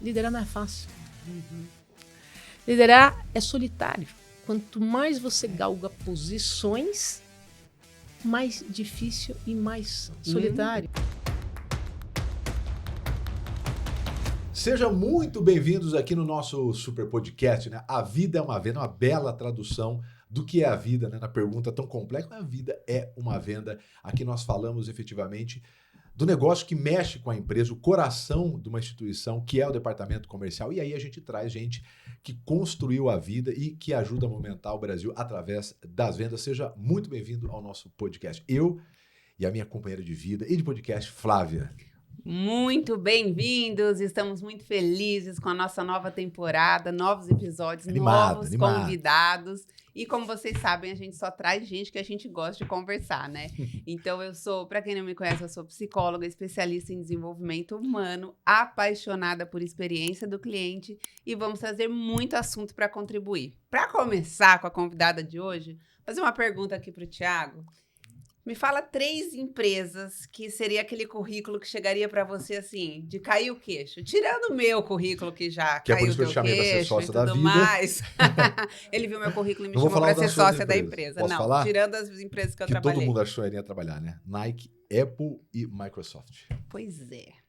liderar não é fácil. Liderar é solitário. Quanto mais você galga posições, mais difícil e mais solitário. Sejam muito bem-vindos aqui no nosso super podcast, né? A vida é uma venda, uma bela tradução do que é a vida, né? Na pergunta tão complexa, a vida é uma venda. Aqui nós falamos efetivamente do negócio que mexe com a empresa, o coração de uma instituição, que é o departamento comercial. E aí a gente traz gente que construiu a vida e que ajuda a movimentar o Brasil através das vendas. Seja muito bem-vindo ao nosso podcast. Eu e a minha companheira de vida e de podcast, Flávia. Muito bem-vindos, estamos muito felizes com a nossa nova temporada, novos episódios, novos convidados. E como vocês sabem, a gente só traz gente que a gente gosta de conversar, né? Então eu sou, para quem não me conhece, eu sou psicóloga, especialista em desenvolvimento humano, apaixonada por experiência do cliente e vamos trazer muito assunto para contribuir. Para começar com a convidada de hoje, vou fazer uma pergunta aqui para o Thiago. Me fala 3 empresas que seria aquele currículo que chegaria para você assim, de cair o queixo. Tirando o meu currículo que já que caiu é o teu queixo e tudo mais. Ele viu meu currículo e me chamou para ser sócia da empresa. Posso Não, falar? Tirando as empresas que eu trabalhei. Todo mundo achou que iria trabalhar, né? Nike, Apple e Microsoft. Pois é.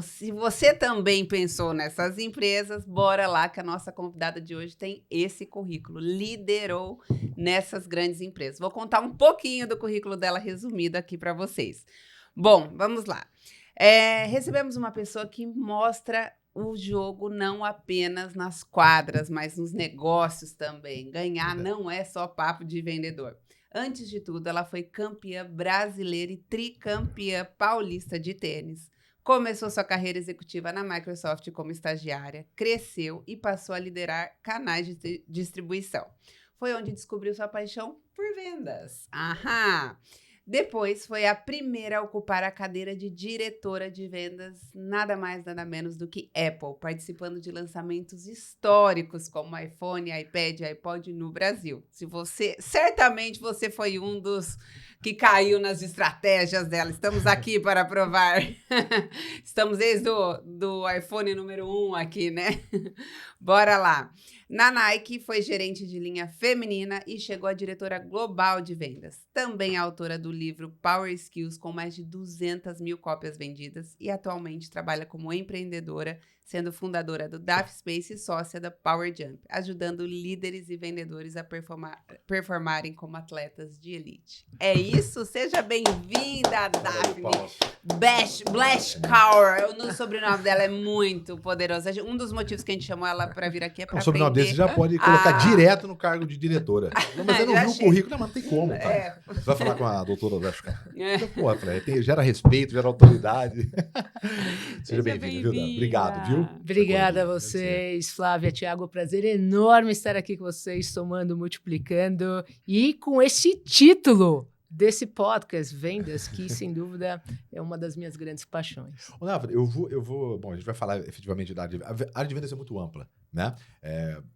Se você também pensou nessas empresas, bora lá que a nossa convidada de hoje tem esse currículo. Liderou nessas grandes empresas. Vou contar um pouquinho do currículo dela resumido aqui para vocês. Bom, vamos lá. Recebemos uma pessoa que mostra o jogo não apenas nas quadras, mas nos negócios também. Ganhar não é só papo de vendedor. Antes de tudo, ela foi campeã brasileira e tricampeã paulista de tênis. Começou sua carreira executiva na Microsoft como estagiária, cresceu e passou a liderar canais de distribuição. Foi onde descobriu sua paixão por vendas. Aham! Depois foi a primeira a ocupar a cadeira de diretora de vendas, nada mais, nada menos do que Apple, participando de lançamentos históricos como iPhone, iPad, iPod no Brasil. Certamente você foi um dos que caiu nas estratégias dela. Estamos aqui para provar. Estamos desde do iPhone número 1 aqui, né? Bora lá. Na Nike, foi gerente de linha feminina e chegou a diretora global de vendas. Também é autora do livro Power Skills, com mais de 200 mil cópias vendidas e atualmente trabalha como empreendedora, sendo fundadora do Daft Space e sócia da Power Jump, ajudando líderes e vendedores a performarem como atletas de elite. É isso? Seja bem-vinda, Daphne Blaschkauer. O sobrenome dela é muito poderoso. Um dos motivos que a gente chamou ela para vir aqui é para aprender. O sobrenome desse já pode colocar direto no cargo de diretora. Mas eu não vi o currículo. Não, mas não tem como, tá? Você vai falar com a doutora Blaschkauer. Pô, gera respeito, gera autoridade. Seja bem-vinda, viu, Dá? Obrigado, viu? Obrigada a vocês, Flávia, Thiago, prazer enorme estar aqui com vocês, somando, multiplicando e com esse título desse podcast, Vendas, que sem dúvida é uma das minhas grandes paixões. Ô, Návora, bom, a gente vai falar efetivamente da área de vendas. A área de vendas é muito ampla, né?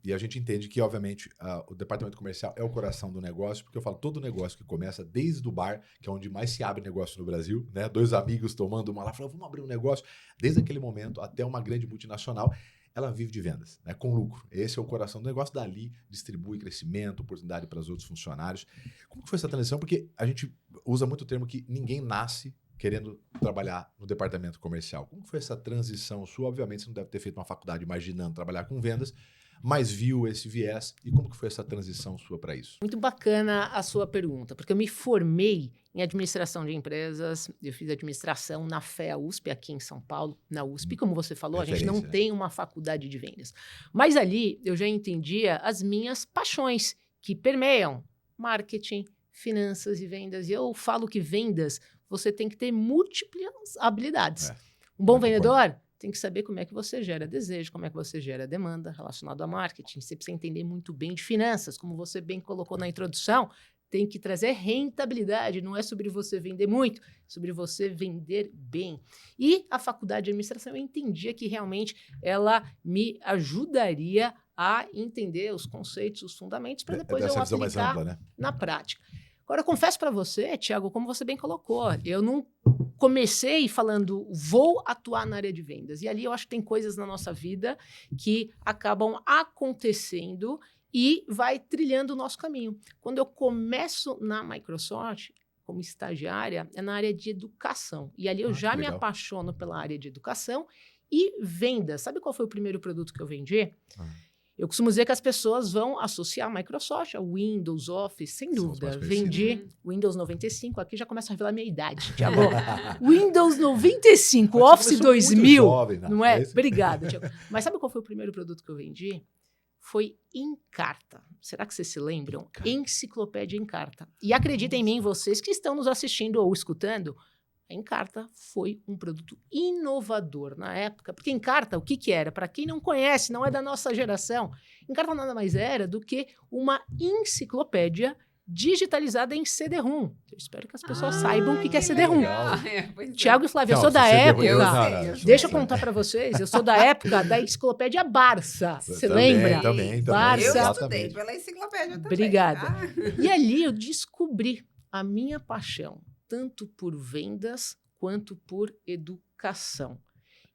E a gente entende que, obviamente, o departamento comercial é o coração do negócio, porque eu falo, todo negócio que começa desde o bar, que é onde mais se abre negócio no Brasil, né? 2 amigos tomando uma lá, falando, vamos abrir um negócio. Desde aquele momento até uma grande multinacional, ela vive de vendas, né, com lucro. Esse é o coração do negócio. Dali distribui crescimento, oportunidade para os outros funcionários. Como que foi essa transição? Porque a gente usa muito o termo que ninguém nasce querendo trabalhar no departamento comercial. Como que foi essa transição sua? Obviamente você não deve ter feito uma faculdade imaginando trabalhar com vendas, mas viu esse viés. E como que foi essa transição sua para isso? Muito bacana a sua pergunta, porque eu me formei em administração de empresas, eu fiz administração na FEA USP, aqui em São Paulo, na USP. Como você falou, a gente não tem uma faculdade de vendas. Mas ali eu já entendia as minhas paixões, que permeiam marketing, finanças e vendas. E eu falo que vendas, você tem que ter múltiplas habilidades. Um bom vendedor tem que saber como é que você gera desejo, como é que você gera demanda relacionado a marketing. Você precisa entender muito bem de finanças, como você bem colocou na introdução. Tem que trazer rentabilidade, não é sobre você vender muito, é sobre você vender bem. E a faculdade de administração, eu entendia que realmente ela me ajudaria a entender os conceitos, os fundamentos, para depois eu aplicar mais ampla, né? Na prática. Agora, eu confesso para você, Thiago, como você bem colocou, eu não comecei falando, vou atuar na área de vendas. E ali eu acho que tem coisas na nossa vida que acabam acontecendo e vai trilhando o nosso caminho. Quando eu começo na Microsoft, como estagiária, é na área de educação. E ali eu já me apaixono pela área de educação e vendas. Sabe qual foi o primeiro produto que eu vendi? Eu costumo dizer que as pessoas vão associar a Microsoft, a Windows, Office, sem dúvida. Vendi Windows 95, aqui já começa a revelar a minha idade, Thiago. Windows 95, Office 2000, jovem, não é? Obrigada, Thiago. Mas sabe qual foi o primeiro produto que eu vendi? Foi Encarta. Será que vocês se lembram? Enciclopédia Encarta. E acreditem em mim, vocês que estão nos assistindo ou escutando, a Encarta foi um produto inovador na época. Porque Encarta, o que era? Para quem não conhece, não é da nossa geração, Encarta nada mais era do que uma enciclopédia digitalizada em CD-ROM. Eu espero que as pessoas saibam o que é CD-ROM. Tiago e Flávia, eu sou da época... Deixa eu contar para vocês, eu sou da época da enciclopédia Barça. Você lembra? Também. Barça. Eu estudei pela enciclopédia também. Obrigada. E ali eu descobri a minha paixão, tanto por vendas quanto por educação.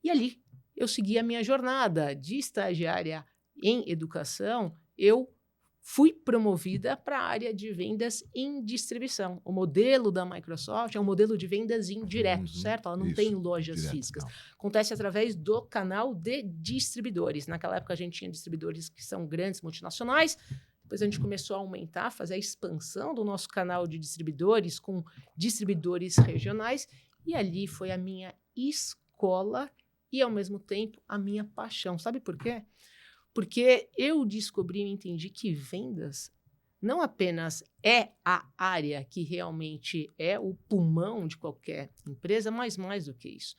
E ali eu segui a minha jornada de estagiária em educação, eu fui promovida para a área de vendas em distribuição. O modelo da Microsoft é um modelo de vendas indireto, certo? Ela não tem lojas físicas. Não. Acontece através do canal de distribuidores. Naquela época a gente tinha distribuidores que são grandes multinacionais. Depois a gente começou a aumentar, fazer a expansão do nosso canal de distribuidores com distribuidores regionais. E ali foi a minha escola e, ao mesmo tempo, a minha paixão. Sabe por quê? Porque eu descobri e entendi que vendas não apenas é a área que realmente é o pulmão de qualquer empresa, mas mais do que isso.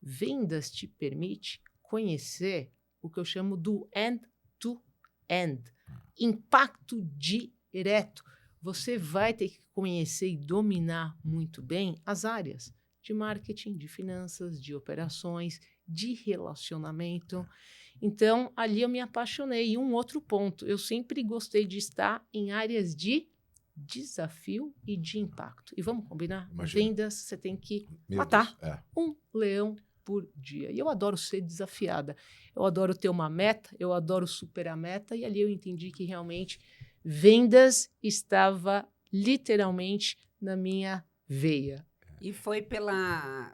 Vendas te permite conhecer o que eu chamo do end-to-end. Impacto direto. Você vai ter que conhecer e dominar muito bem as áreas de marketing, de finanças, de operações, de relacionamento. Então, ali eu me apaixonei. E um outro ponto, eu sempre gostei de estar em áreas de desafio e de impacto. E vamos combinar? Imagina. Vendas, você tem que matar um leão por dia. E eu adoro ser desafiada. Eu adoro ter uma meta, eu adoro superar a meta. E ali eu entendi que realmente vendas estava literalmente na minha veia. E foi pela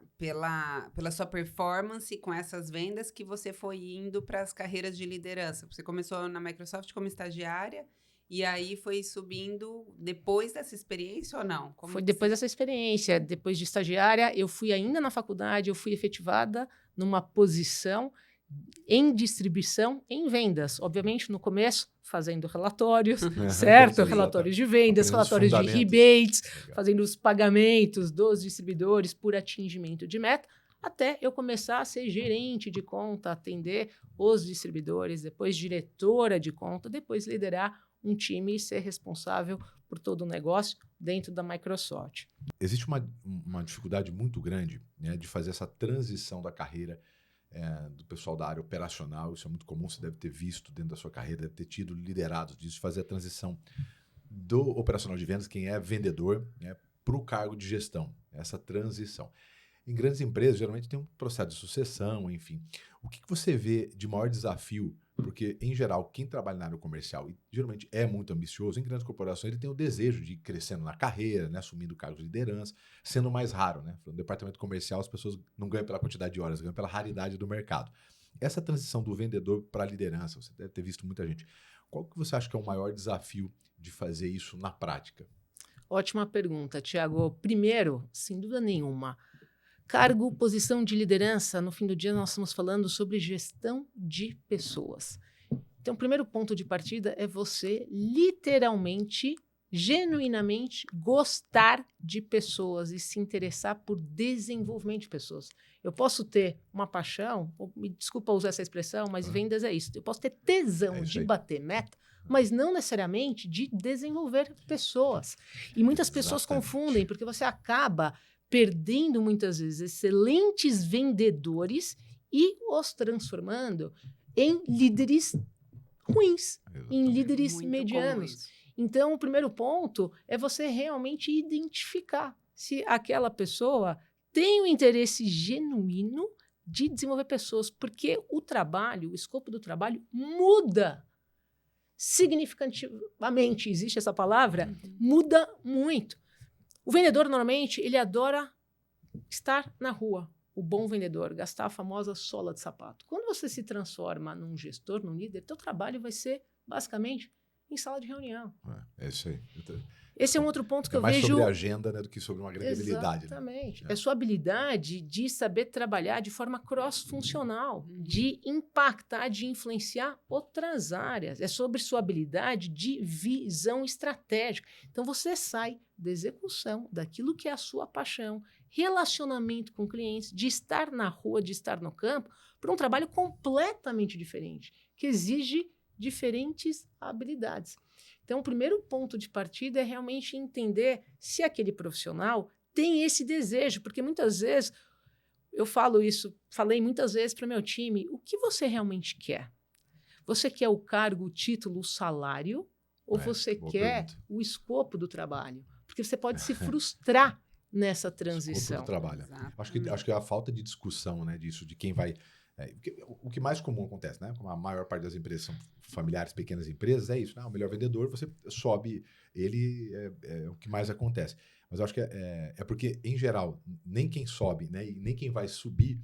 sua performance com essas vendas que você foi indo para as carreiras de liderança. Você começou na Microsoft como estagiária e aí foi subindo depois dessa experiência ou não? Foi depois dessa experiência. Depois de estagiária, eu fui ainda na faculdade, eu fui efetivada numa posição em distribuição, em vendas. Obviamente, no começo, fazendo relatórios, certo? Relatórios de vendas, relatórios de rebates, fazendo os pagamentos dos distribuidores por atingimento de meta, até eu começar a ser gerente de conta, atender os distribuidores, depois diretora de conta, depois liderar um time e ser responsável por todo o negócio dentro da Microsoft. Existe uma dificuldade muito grande, né, de fazer essa transição da carreira do pessoal da área operacional. Isso é muito comum, você deve ter visto dentro da sua carreira, deve ter tido liderados disso, fazer a transição do operacional de vendas, quem é vendedor, né, para o cargo de gestão, essa transição. Em grandes empresas, geralmente tem um processo de sucessão, enfim. O que você vê de maior desafio? Porque, em geral, quem trabalha na área comercial e geralmente é muito ambicioso, em grandes corporações, ele tem o desejo de ir crescendo na carreira, né, assumindo cargos de liderança, sendo mais raro, né? No departamento comercial, as pessoas não ganham pela quantidade de horas, ganham pela raridade do mercado. Essa transição do vendedor para a liderança, você deve ter visto muita gente. Qual que você acha que é o maior desafio de fazer isso na prática? Ótima pergunta, Thiago. Primeiro, sem dúvida nenhuma, cargo, posição de liderança, no fim do dia nós estamos falando sobre gestão de pessoas. Então, o primeiro ponto de partida é você literalmente, genuinamente gostar de pessoas e se interessar por desenvolvimento de pessoas. Eu posso ter uma paixão, me desculpa usar essa expressão, mas vendas é isso. Eu posso ter tesão de bater meta, mas não necessariamente de desenvolver pessoas. E muitas pessoas confundem, porque você acaba perdendo muitas vezes excelentes vendedores e os transformando em líderes ruins, em líderes medianos. Então, o primeiro ponto é você realmente identificar se aquela pessoa tem um interesse genuíno de desenvolver pessoas, porque o trabalho, o escopo do trabalho muda significativamente, existe essa palavra, muda muito. O vendedor, normalmente, ele adora estar na rua. O bom vendedor, gastar a famosa sola de sapato. Quando você se transforma num gestor, num líder, teu trabalho vai ser, basicamente, em sala de reunião. É isso aí. Esse é um outro ponto que eu mais vejo... sobre a agenda, né, do que sobre uma grande habilidade. Exatamente. Né? É sua habilidade de saber trabalhar de forma cross-funcional, de impactar, de influenciar outras áreas. É sobre sua habilidade de visão estratégica. Então, você sai da execução, daquilo que é a sua paixão, relacionamento com clientes, de estar na rua, de estar no campo, para um trabalho completamente diferente, que exige diferentes habilidades. Então, o primeiro ponto de partida é realmente entender se aquele profissional tem esse desejo, porque muitas vezes, eu falei muitas vezes para o meu time, o que você realmente quer? Você quer o cargo, o título, o salário, ou você quer o escopo do trabalho? Porque você pode se frustrar nessa transição. Escopo do trabalho. Acho que é a falta de discussão, né, disso, de quem vai... o que mais comum acontece, né? Como a maior parte das empresas são familiares, pequenas empresas, é isso, né? O melhor vendedor, você sobe ele, é o que mais acontece. Mas eu acho que é porque, em geral, nem quem sobe, né, e nem quem vai subir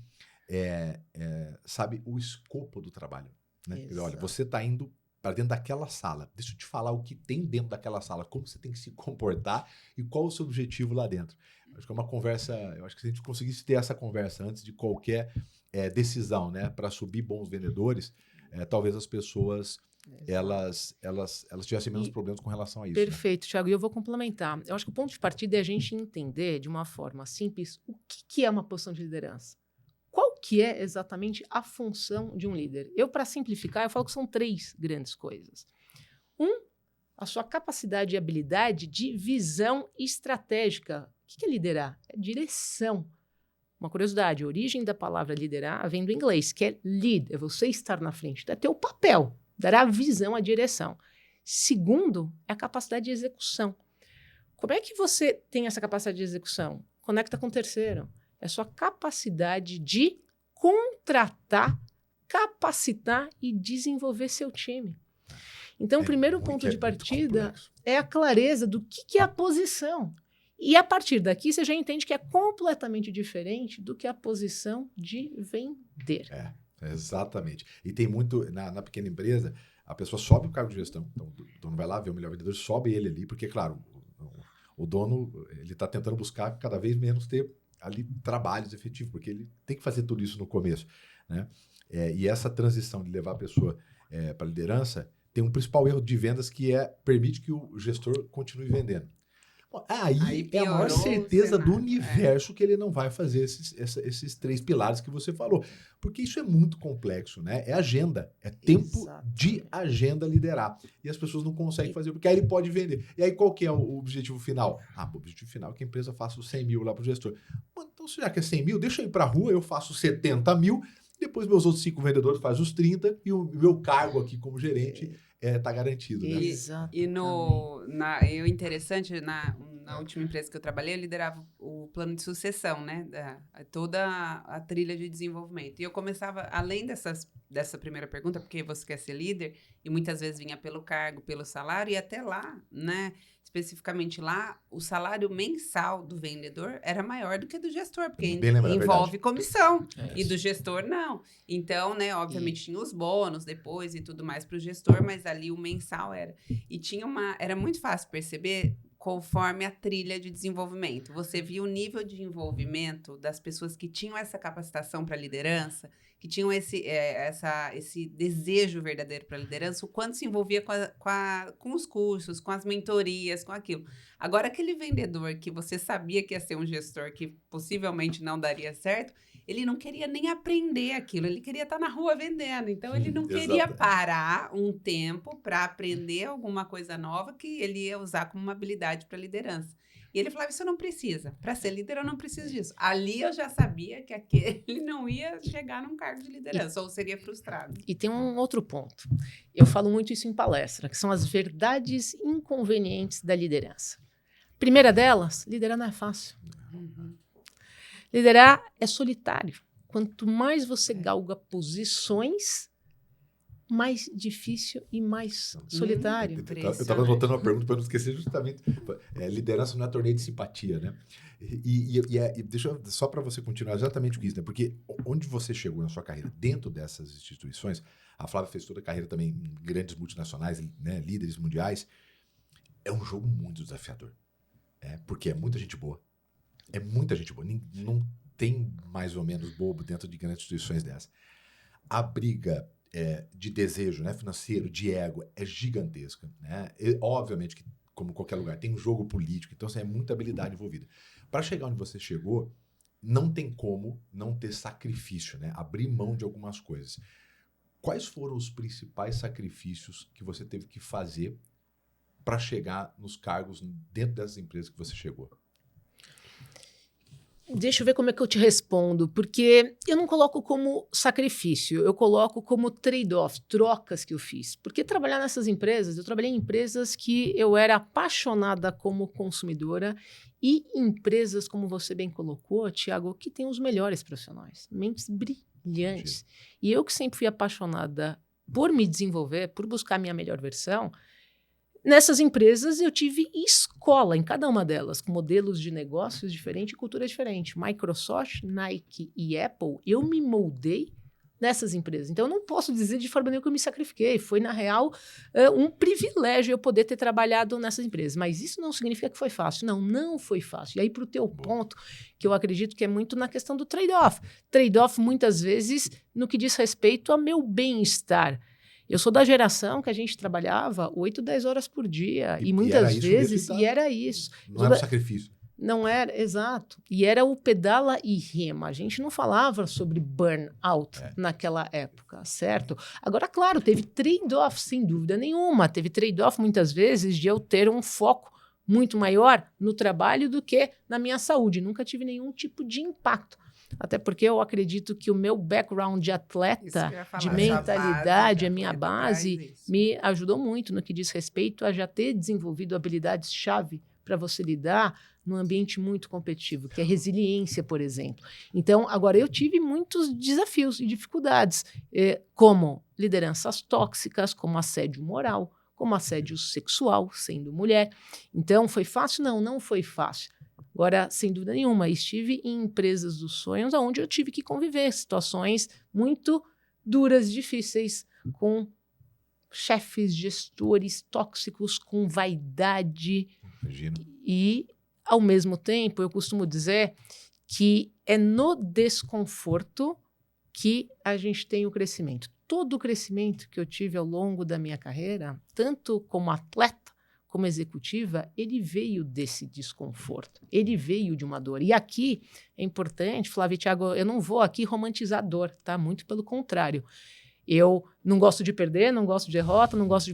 sabe o escopo do trabalho. Né? Quer dizer, olha, você está indo para dentro daquela sala. Deixa eu te falar o que tem dentro daquela sala, como você tem que se comportar e qual o seu objetivo lá dentro. Acho que é uma conversa, eu acho que se a gente conseguisse ter essa conversa antes de qualquer decisão, né, para subir bons vendedores, talvez as pessoas elas tivessem menos problemas com relação a isso. Perfeito, né? Thiago. E eu vou complementar. Eu acho que o ponto de partida é a gente entender de uma forma simples o que é uma posição de liderança. Qual que é exatamente a função de um líder? Eu, para simplificar, eu falo que são 3 grandes coisas. A sua capacidade e habilidade de visão estratégica. O que é liderar? É direção. Uma curiosidade, a origem da palavra liderar vem do inglês, que é lead, é você estar na frente, é ter o papel, dar a visão, a direção. Segundo, é a capacidade de execução. Como é que você tem essa capacidade de execução? Conecta com o terceiro. É a sua capacidade de contratar, capacitar e desenvolver seu time. Então, o primeiro ponto de partida é a clareza do que é a posição. E a partir daqui, você já entende que é completamente diferente do que a posição de vender. Exatamente. E tem muito, na pequena empresa, a pessoa sobe o cargo de gestão. Então, o dono vai lá, vê o melhor vendedor, sobe ele ali, porque, claro, o dono ele está tentando buscar cada vez menos ter ali trabalhos efetivos, porque ele tem que fazer tudo isso no começo. Né? E essa transição de levar a pessoa para a liderança tem um principal erro de vendas que permite que o gestor continue vendendo. Aí é a maior certeza do universo que ele não vai fazer esses 3 pilares que você falou. Porque isso é muito complexo, né? É agenda. É tempo de agenda liderar. E as pessoas não conseguem fazer, porque aí ele pode vender. E aí qual que é o objetivo final? O objetivo final é que a empresa faça os 100 mil lá para o gestor. Então, se já que é 100 mil, deixa eu ir para a rua, eu faço 70 mil, depois meus outros 5 vendedores fazem os 30 e o meu cargo aqui como gerente está garantido. Né? E o interessante, na última empresa que eu trabalhei, eu liderava o plano de sucessão, né? Toda a trilha de desenvolvimento. E eu começava, além dessa primeira pergunta, porque você quer ser líder, e muitas vezes vinha pelo cargo, pelo salário, e até lá, né? Especificamente lá, o salário mensal do vendedor era maior do que do gestor, porque envolve comissão, e do gestor não. Então, né, obviamente tinha os bônus depois e tudo mais para o gestor, mas ali o mensal era. E era muito fácil perceber conforme a trilha de desenvolvimento. Você via o nível de envolvimento das pessoas que tinham essa capacitação para liderança, que tinham esse desejo verdadeiro para a liderança, o quanto se envolvia com os cursos, com as mentorias, com aquilo. Agora, aquele vendedor que você sabia que ia ser um gestor que possivelmente não daria certo, ele não queria nem aprender aquilo, ele queria estar na rua vendendo. Então, ele não queria parar um tempo para aprender alguma coisa nova que ele ia usar como uma habilidade para liderança. E ele falava, isso não precisa. Para ser líder, eu não preciso disso. Ali eu já sabia que aquele não ia chegar num cargo de liderança, ou seria frustrado. E tem um outro ponto. Eu falo muito isso em palestra, que são as verdades inconvenientes da liderança. Primeira delas, liderar não é fácil. Liderar é solitário. Quanto mais você galga posições, mais difícil e mais solitário. Eu estava anotando uma pergunta para não esquecer justamente. Liderança não é torneio de simpatia, né? E deixa eu, só para você continuar exatamente com isso, né? Porque onde você chegou na sua carreira, dentro dessas instituições, a Flávia fez toda a carreira também em grandes multinacionais, né? Líderes mundiais, é um jogo muito desafiador. Porque é muita gente boa. É muita gente boa. Não tem mais ou menos bobo dentro de grandes instituições dessas. A briga de desejo, né, financeiro, de ego, é gigantesca. Né? E, obviamente que, como qualquer lugar, tem um jogo político, então assim, é muita habilidade envolvida. Para chegar onde você chegou, não tem como não ter sacrifício, né? Abrir mão de algumas coisas. Quais foram os principais sacrifícios que você teve que fazer para chegar nos cargos dentro dessas empresas que você chegou? Deixa eu ver como é que eu te respondo, porque eu não coloco como sacrifício, eu coloco como trade-off, trocas que eu fiz. Porque trabalhar nessas empresas, eu trabalhei em empresas que eu era apaixonada como consumidora e empresas, como você bem colocou, Tiago, que tem os melhores profissionais, mentes brilhantes. E eu que sempre fui apaixonada por me desenvolver, por buscar a minha melhor versão, nessas empresas eu tive escola em cada uma delas, com modelos de negócios diferentes e cultura diferente. Microsoft, Nike e Apple, eu me moldei nessas empresas. Então, eu não posso dizer de forma nenhuma que eu me sacrifiquei. Foi, na real, um privilégio eu poder ter trabalhado nessas empresas. Mas isso não significa que foi fácil. Não foi fácil. E aí, para o teu ponto, que eu acredito que é muito na questão do trade-off. Trade-off, muitas vezes, no que diz respeito ao meu bem-estar. Eu sou da geração que a gente trabalhava 8, 10 horas por dia. E muitas vezes... E era isso. Não era um sacrifício. Não era, exato. E era o pedala e rema. A gente não falava sobre burnout naquela época, certo? Agora, claro, teve trade-off, sem dúvida nenhuma. Teve trade-off, muitas vezes, de eu ter um foco muito maior no trabalho do que na minha saúde. Nunca tive nenhum tipo de impacto. Até porque eu acredito que o meu background de atleta, de mentalidade, a minha base, me ajudou muito no que diz respeito a já ter desenvolvido habilidades-chave para você lidar num ambiente muito competitivo, que é resiliência, por exemplo. Então, agora, eu tive muitos desafios e dificuldades, como lideranças tóxicas, como assédio moral, como assédio sexual, sendo mulher. Então, foi fácil? Não foi fácil. Agora, sem dúvida nenhuma, estive em empresas dos sonhos onde eu tive que conviver situações muito duras, difíceis, com chefes, gestores tóxicos, com vaidade. Imagino. E, ao mesmo tempo, eu costumo dizer que é no desconforto que a gente tem o crescimento. Todo o crescimento que eu tive ao longo da minha carreira, tanto como atleta, como executiva, ele veio desse desconforto, ele veio de uma dor. E aqui é importante, Flávia e Thiago, eu não vou aqui romantizar dor, tá? Muito pelo contrário. Eu não gosto de perder, não gosto de derrota, não gosto de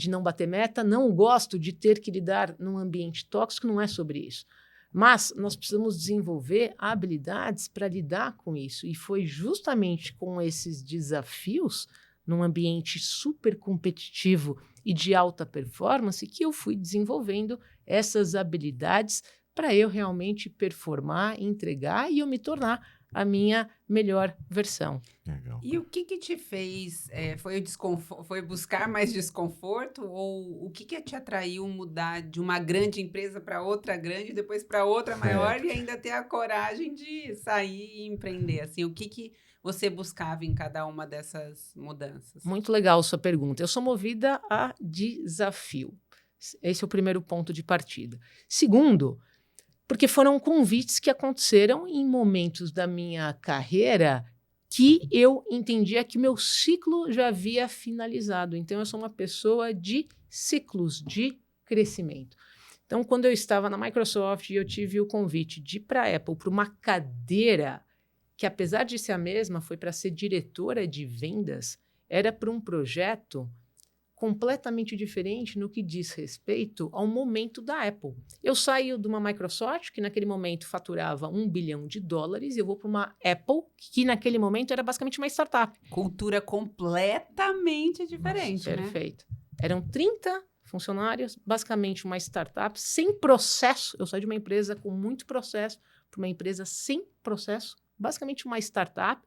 não bater meta, não gosto de ter que lidar num ambiente tóxico, não é sobre isso. Mas nós precisamos desenvolver habilidades para lidar com isso. E foi justamente com esses desafios, num ambiente super competitivo e de alta performance, que eu fui desenvolvendo essas habilidades para eu realmente performar, entregar e eu me tornar a minha melhor versão. Legal. E o que te fez? Foi buscar mais desconforto? Ou o que te atraiu mudar de uma grande empresa para outra grande, depois para outra maior e ainda ter a coragem de sair e empreender? Assim, o que você buscava em cada uma dessas mudanças? Muito legal sua pergunta. Eu sou movida a desafio. Esse é o primeiro ponto de partida. Segundo, porque foram convites que aconteceram em momentos da minha carreira que eu entendia que o meu ciclo já havia finalizado. Então, eu sou uma pessoa de ciclos de crescimento. Então, quando eu estava na Microsoft e eu tive o convite de ir para a Apple, para uma cadeira que apesar de ser a mesma, foi para ser diretora de vendas, era para um projeto completamente diferente no que diz respeito ao momento da Apple. Eu saio de uma Microsoft, que naquele momento faturava $1 bilhão, e eu vou para uma Apple, que naquele momento era basicamente uma startup. Cultura completamente diferente, né? Perfeito. Eram 30 funcionários, basicamente uma startup sem processo. Eu saí de uma empresa com muito processo para uma empresa sem processo, basicamente uma startup,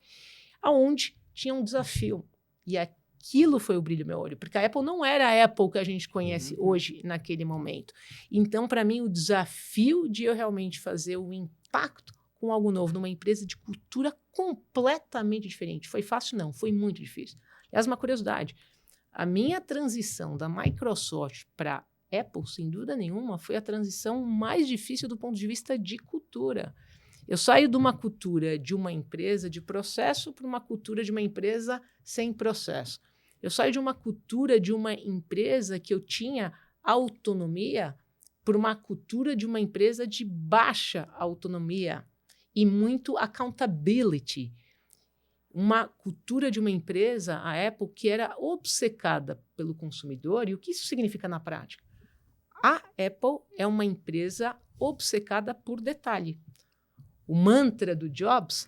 onde tinha um desafio. E aquilo foi o brilho do meu olho, porque a Apple não era a Apple que a gente conhece hoje, naquele momento. Então, para mim, o desafio de eu realmente fazer o impacto com algo novo numa empresa de cultura completamente diferente. Foi fácil? Não, foi muito difícil. Aliás, uma curiosidade, a minha transição da Microsoft para Apple, sem dúvida nenhuma, foi a transição mais difícil do ponto de vista de cultura. Eu saio de uma cultura de uma empresa de processo para uma cultura de uma empresa sem processo. Eu saio de uma cultura de uma empresa que eu tinha autonomia para uma cultura de uma empresa de baixa autonomia e muito accountability. Uma cultura de uma empresa, a Apple, que era obcecada pelo consumidor. E o que isso significa na prática? A Apple é uma empresa obcecada por detalhe. O mantra do Jobs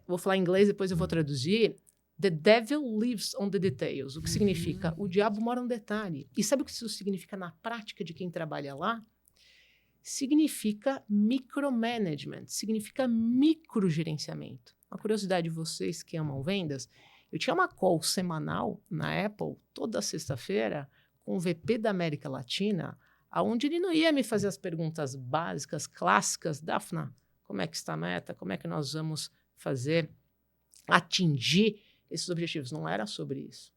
vou falar em inglês, depois eu vou traduzir, The devil lives on the details. O que significa? O diabo mora no detalhe. E sabe o que isso significa na prática de quem trabalha lá? Significa micromanagement, significa microgerenciamento. Uma curiosidade de vocês que amam vendas, eu tinha uma call semanal na Apple, toda sexta-feira, com o VP da América Latina, onde ele não ia me fazer as perguntas básicas, clássicas, Daphna, como é que está a meta, como é que nós vamos atingir esses objetivos. Não era sobre isso.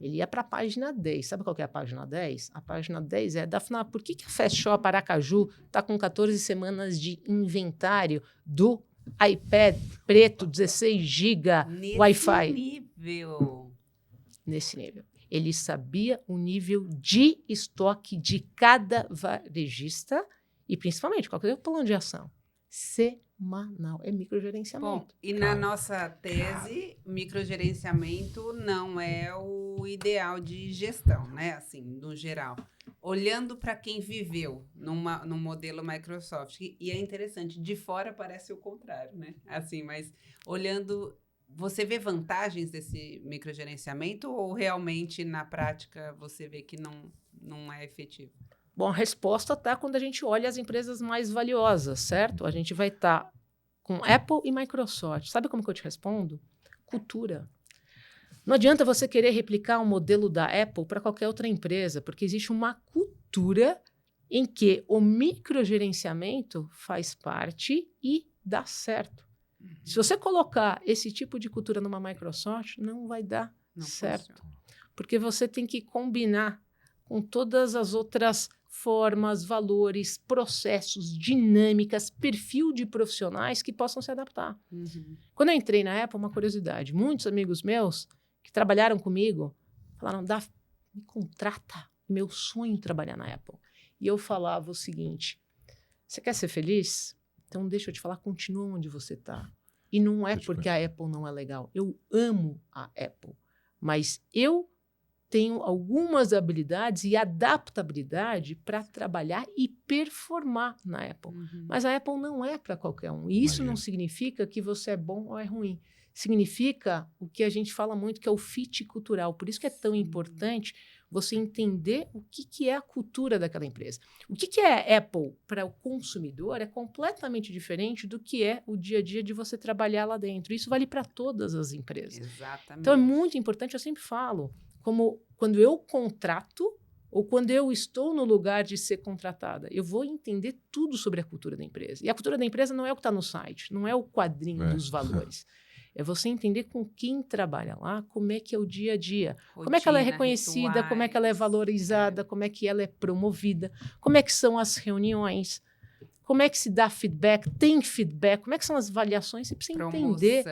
Ele ia para a página 10. Sabe qual que é a página 10? A página 10 é, Daphna, por que a Fast Shop Aracaju está com 14 semanas de inventário do iPad preto, 16 GB, Wi-Fi? Nesse nível. Ele sabia o nível de estoque de cada varejista e, principalmente, qual que é o plano de ação? Semanal. É microgerenciamento. Bom, e na nossa tese, microgerenciamento não é o ideal de gestão, né? Assim, no geral. Olhando para quem viveu num modelo Microsoft, e é interessante, de fora parece o contrário, né? Assim, mas olhando, você vê vantagens desse microgerenciamento ou realmente na prática você vê que não é efetivo? Bom, a resposta está quando a gente olha as empresas mais valiosas, certo? A gente vai estar com Apple e Microsoft. Sabe como que eu te respondo? Cultura. Não adianta você querer replicar um modelo da Apple para qualquer outra empresa, porque existe uma cultura em que o microgerenciamento faz parte e dá certo. Se você colocar esse tipo de cultura numa Microsoft, não vai dar certo. Funciona. Porque você tem que combinar com todas as outras formas, valores, processos, dinâmicas, perfil de profissionais que possam se adaptar. Quando eu entrei na Apple, uma curiosidade, muitos amigos meus que trabalharam comigo falaram, Daf, me contrata, meu sonho é trabalhar na Apple. E eu falava o seguinte, você quer ser feliz? Então deixa eu te falar, continua onde você está. E não é porque a Apple não é legal, eu amo a Apple, mas eu tenho algumas habilidades e adaptabilidade para trabalhar e performar na Apple. Mas a Apple não é para qualquer um. E isso não significa que você é bom ou é ruim. Significa o que a gente fala muito, que é o fit cultural. Por isso que é tão importante você entender o que é a cultura daquela empresa. O que é a Apple para o consumidor é completamente diferente do que é o dia a dia de você trabalhar lá dentro. Isso vale para todas as empresas. Exatamente. Então é muito importante, eu sempre falo, como quando eu contrato ou quando eu estou no lugar de ser contratada, eu vou entender tudo sobre a cultura da empresa. E a cultura da empresa não é o que está no site, não é o quadrinho dos valores. É você entender com quem trabalha lá, como é que é o dia a dia. Rotina, como é que ela é reconhecida, rituais, como é que ela é valorizada, como é que ela é promovida, como é que são as reuniões, como é que se dá feedback, tem feedback, como é que são as avaliações, você precisa entender.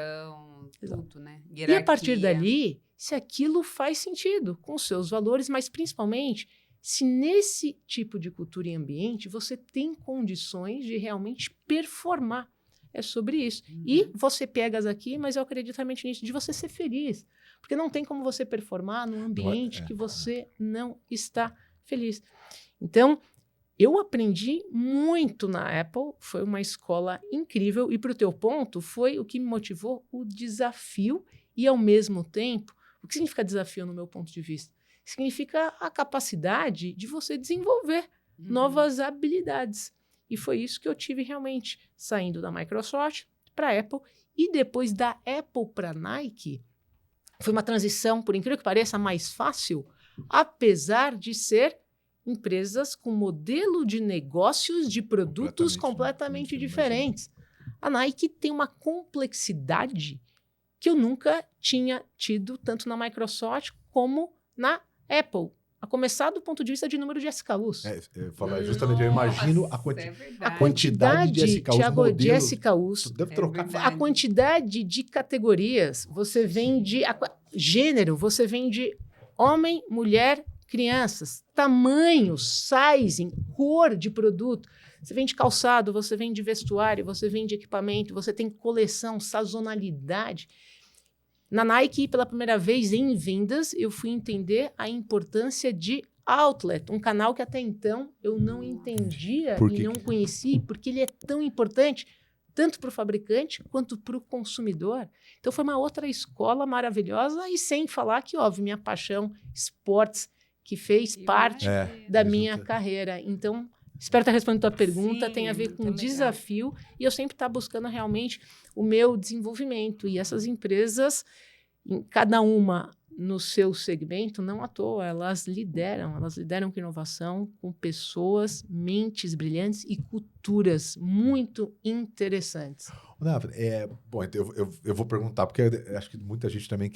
Tudo, né? Hierarquia. E a partir dali, se aquilo faz sentido com os seus valores, mas principalmente se nesse tipo de cultura e ambiente você tem condições de realmente performar. é sobre isso. E você pegas aqui, mas eu acredito realmente nisso, de você ser feliz. Porque não tem como você performar num ambiente que você não está feliz. Então, eu aprendi muito na Apple, foi uma escola incrível, e para o teu ponto, foi o que me motivou o desafio e, ao mesmo tempo, o que significa desafio no meu ponto de vista? Significa a capacidade de você desenvolver novas habilidades. E foi isso que eu tive realmente, saindo da Microsoft para a Apple, e depois da Apple para Nike, foi uma transição, por incrível que pareça, mais fácil, apesar de ser empresas com modelo de negócios de produtos completamente diferentes. A Nike tem uma complexidade que eu nunca tinha tido tanto na Microsoft como na Apple. A começar do ponto de vista de número de SKUs. Justamente, eu imagino a quantidade de SKUs, Thiago, de SKUs. Deve trocar. A quantidade de categorias. Você vende gênero, você vende homem, mulher, crianças, tamanho, sizing, cor de produto. Você vende calçado, você vende vestuário, você vende equipamento, você tem coleção, sazonalidade. Na Nike, pela primeira vez em vendas, eu fui entender a importância de outlet, um canal que até então eu não entendia e não conhecia, porque ele é tão importante, tanto para o fabricante quanto para o consumidor. Então, foi uma outra escola maravilhosa, e sem falar que, óbvio, minha paixão, esportes, que fez parte da minha carreira. Então, espero ter respondido a tua pergunta. Tem a ver com desafio, e eu sempre estou buscando realmente o meu desenvolvimento. E essas empresas, cada uma no seu segmento, não à toa, elas lideram com inovação, com pessoas, mentes brilhantes e culturas muito interessantes. Bom, eu vou perguntar, porque eu acho que muita gente também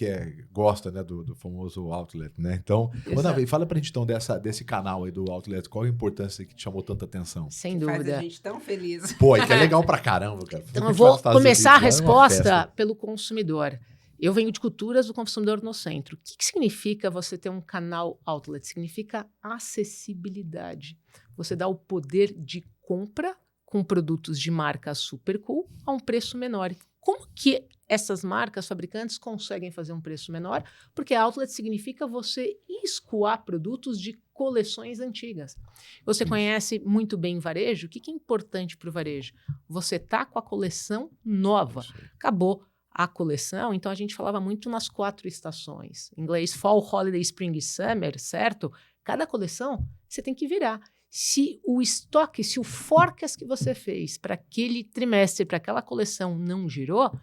gosta, né, do famoso outlet, né? Então, Navê, fala pra gente então desse canal aí do outlet, qual a importância que te chamou tanta atenção? Sem dúvida. Faz a gente tão feliz. Pô, que é legal pra caramba, cara. Então, eu vou começar a resposta pelo consumidor. Eu venho de culturas do consumidor no centro. O que significa você ter um canal outlet? Significa acessibilidade. Você dá o poder de compra com produtos de marca super cool a um preço menor. Como que essas marcas, fabricantes, conseguem fazer um preço menor? Porque outlet significa você escoar produtos de coleções antigas. Você conhece muito bem varejo. O que é importante para o varejo? Você tá com a coleção nova. Acabou a coleção, então a gente falava muito nas 4 estações. Em inglês, Fall, Holiday, Spring e Summer, certo? Cada coleção você tem que virar. Se o estoque, se o forecast que você fez para aquele trimestre, para aquela coleção não girou,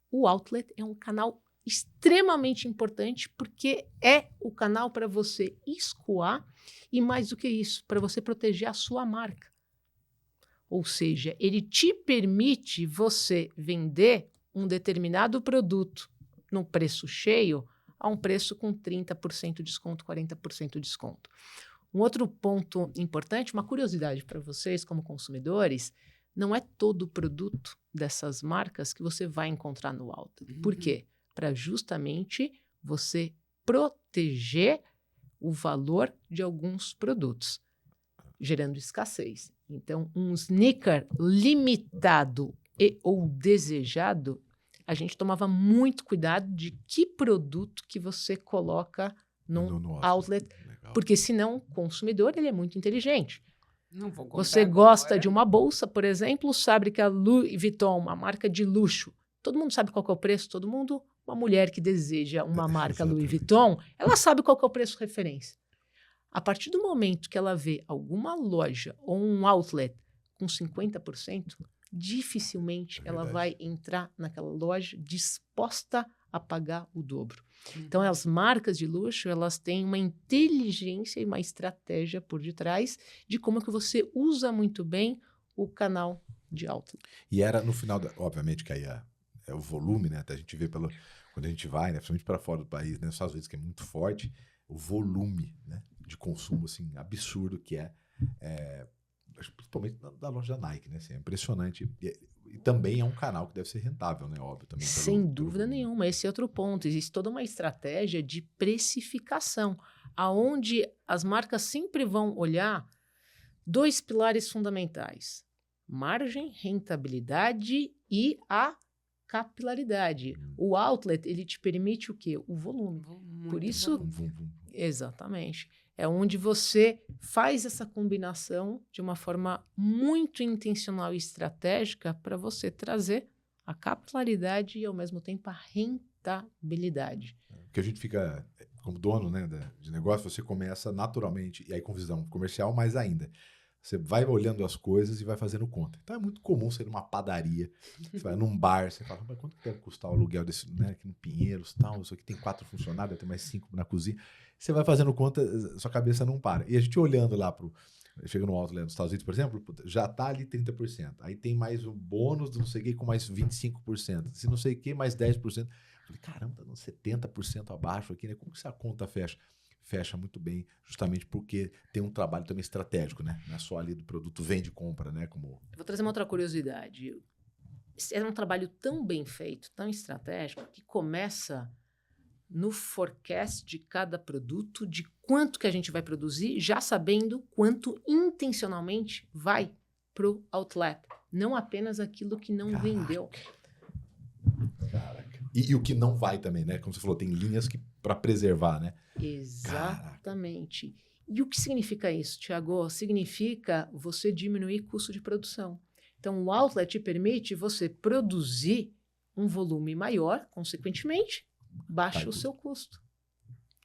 o outlet é um canal extremamente importante, porque é o canal para você escoar e, mais do que isso, para você proteger a sua marca. Ou seja, ele te permite você vender um determinado produto num preço cheio a um preço com 30% de desconto, 40% de desconto. Um outro ponto importante, uma curiosidade para vocês como consumidores, não é todo produto dessas marcas que você vai encontrar no outlet. Por quê? Para justamente você proteger o valor de alguns produtos, gerando escassez. Então, um sneaker limitado ou desejado, a gente tomava muito cuidado de que produto que você coloca no outlet, porque senão o consumidor ele é muito inteligente. Não vou comprar você gosta de uma bolsa, por exemplo, sabe que a Louis Vuitton, uma marca de luxo, todo mundo sabe qual que é o preço, todo mundo, uma mulher que deseja uma marca Louis Vuitton, ela sabe qual que é o preço referência. A partir do momento que ela vê alguma loja ou um outlet com 50%, dificilmente ela vai entrar naquela loja disposta a pagar o dobro. Então, as marcas de luxo, elas têm uma inteligência e uma estratégia por detrás de como que você usa muito bem o canal de outlet. E era no final, obviamente que aí é o volume, né? Até a gente vê quando a gente vai, né? Principalmente para fora do país, né? Nos Estados Unidos, que é muito forte, o volume, né, de consumo, assim, absurdo que principalmente da loja da Nike, né? Assim, é impressionante. E também é um canal que deve ser rentável, né? Óbvio. Também sem dúvida nenhuma. Esse é outro ponto. Existe toda uma estratégia de precificação, aonde as marcas sempre vão olhar 2 pilares fundamentais. margem, rentabilidade e a capilaridade. O outlet, ele te permite o quê? O volume. Por isso, exatamente, é onde você faz essa combinação de uma forma muito intencional e estratégica para você trazer a capilaridade e, ao mesmo tempo, a rentabilidade. Porque a gente fica, como dono, né, de negócio, você começa naturalmente, e aí com visão comercial mais ainda. Você vai olhando as coisas e vai fazendo conta. Então é muito comum você ir numa padaria, você vai num bar, você fala, mas quanto que deve custar o aluguel desse, né, aqui no Pinheiros, tal, isso aqui tem 4 funcionários, tem mais 5 na cozinha. Você vai fazendo conta, sua cabeça não para. E a gente olhando lá chega no outlet dos Estados Unidos, por exemplo, já tá ali 30%. Aí tem mais um bônus do não sei o que com mais 25%. Se não sei o que, mais 10%. Eu falei, caramba, tá dando 70% abaixo aqui, né? Como que essa conta fecha? Fecha muito bem, justamente porque tem um trabalho também estratégico, né? Não é só ali do produto vende e compra, né? Como... Eu vou trazer uma outra curiosidade. É um trabalho tão bem feito, tão estratégico, que começa no forecast de cada produto, de quanto que a gente vai produzir, já sabendo quanto intencionalmente vai para o outlet. Não apenas aquilo que não vendeu. Caraca. E o que não vai também, né? Como você falou, tem linhas para preservar, né? Exatamente. Caraca. E o que significa isso, Thiago? Significa você diminuir custo de produção. Então, o outlet te permite você produzir um volume maior, consequentemente, baixa o seu custo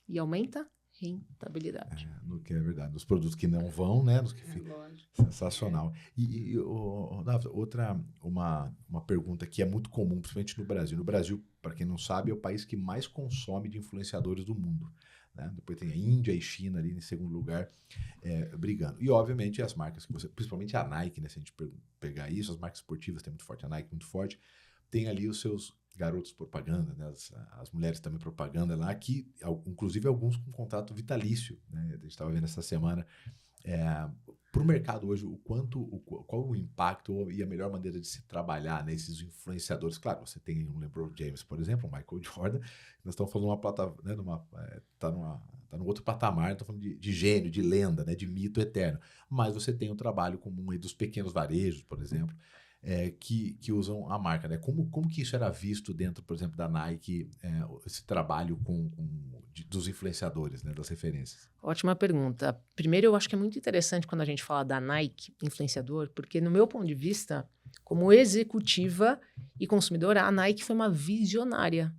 e aumenta a rentabilidade. No que é verdade. Nos produtos que não vão, né? Nos que sensacional. E uma pergunta que é muito comum, principalmente no Brasil. No Brasil, para quem não sabe, é o país que mais consome de influenciadores do mundo. Né? Depois tem a Índia e China ali em segundo lugar, brigando. E, obviamente, as marcas que você... Principalmente a Nike, né? Se a gente pegar isso, as marcas esportivas têm muito forte, a Nike muito forte. Tem ali os seus garotos propaganda, né? As mulheres também propaganda lá, que inclusive alguns com contrato vitalício, né? A gente estava vendo essa semana. Para o mercado hoje, qual o impacto e a melhor maneira de se trabalhar nesses influenciadores? Claro, você tem um LeBron James, por exemplo, o Michael Jordan, nós estamos falando de uma plataforma, né, tá no outro patamar, estamos falando de gênio, de lenda, né, de mito eterno. Mas você tem um trabalho comum aí dos pequenos varejos, por exemplo, que usam a marca, né? Como que isso era visto dentro, por exemplo, da Nike, esse trabalho dos influenciadores, né? Das referências? Ótima pergunta. Primeiro, eu acho que é muito interessante quando a gente fala da Nike, influenciador, porque no meu ponto de vista, como executiva e consumidora, a Nike foi uma visionária.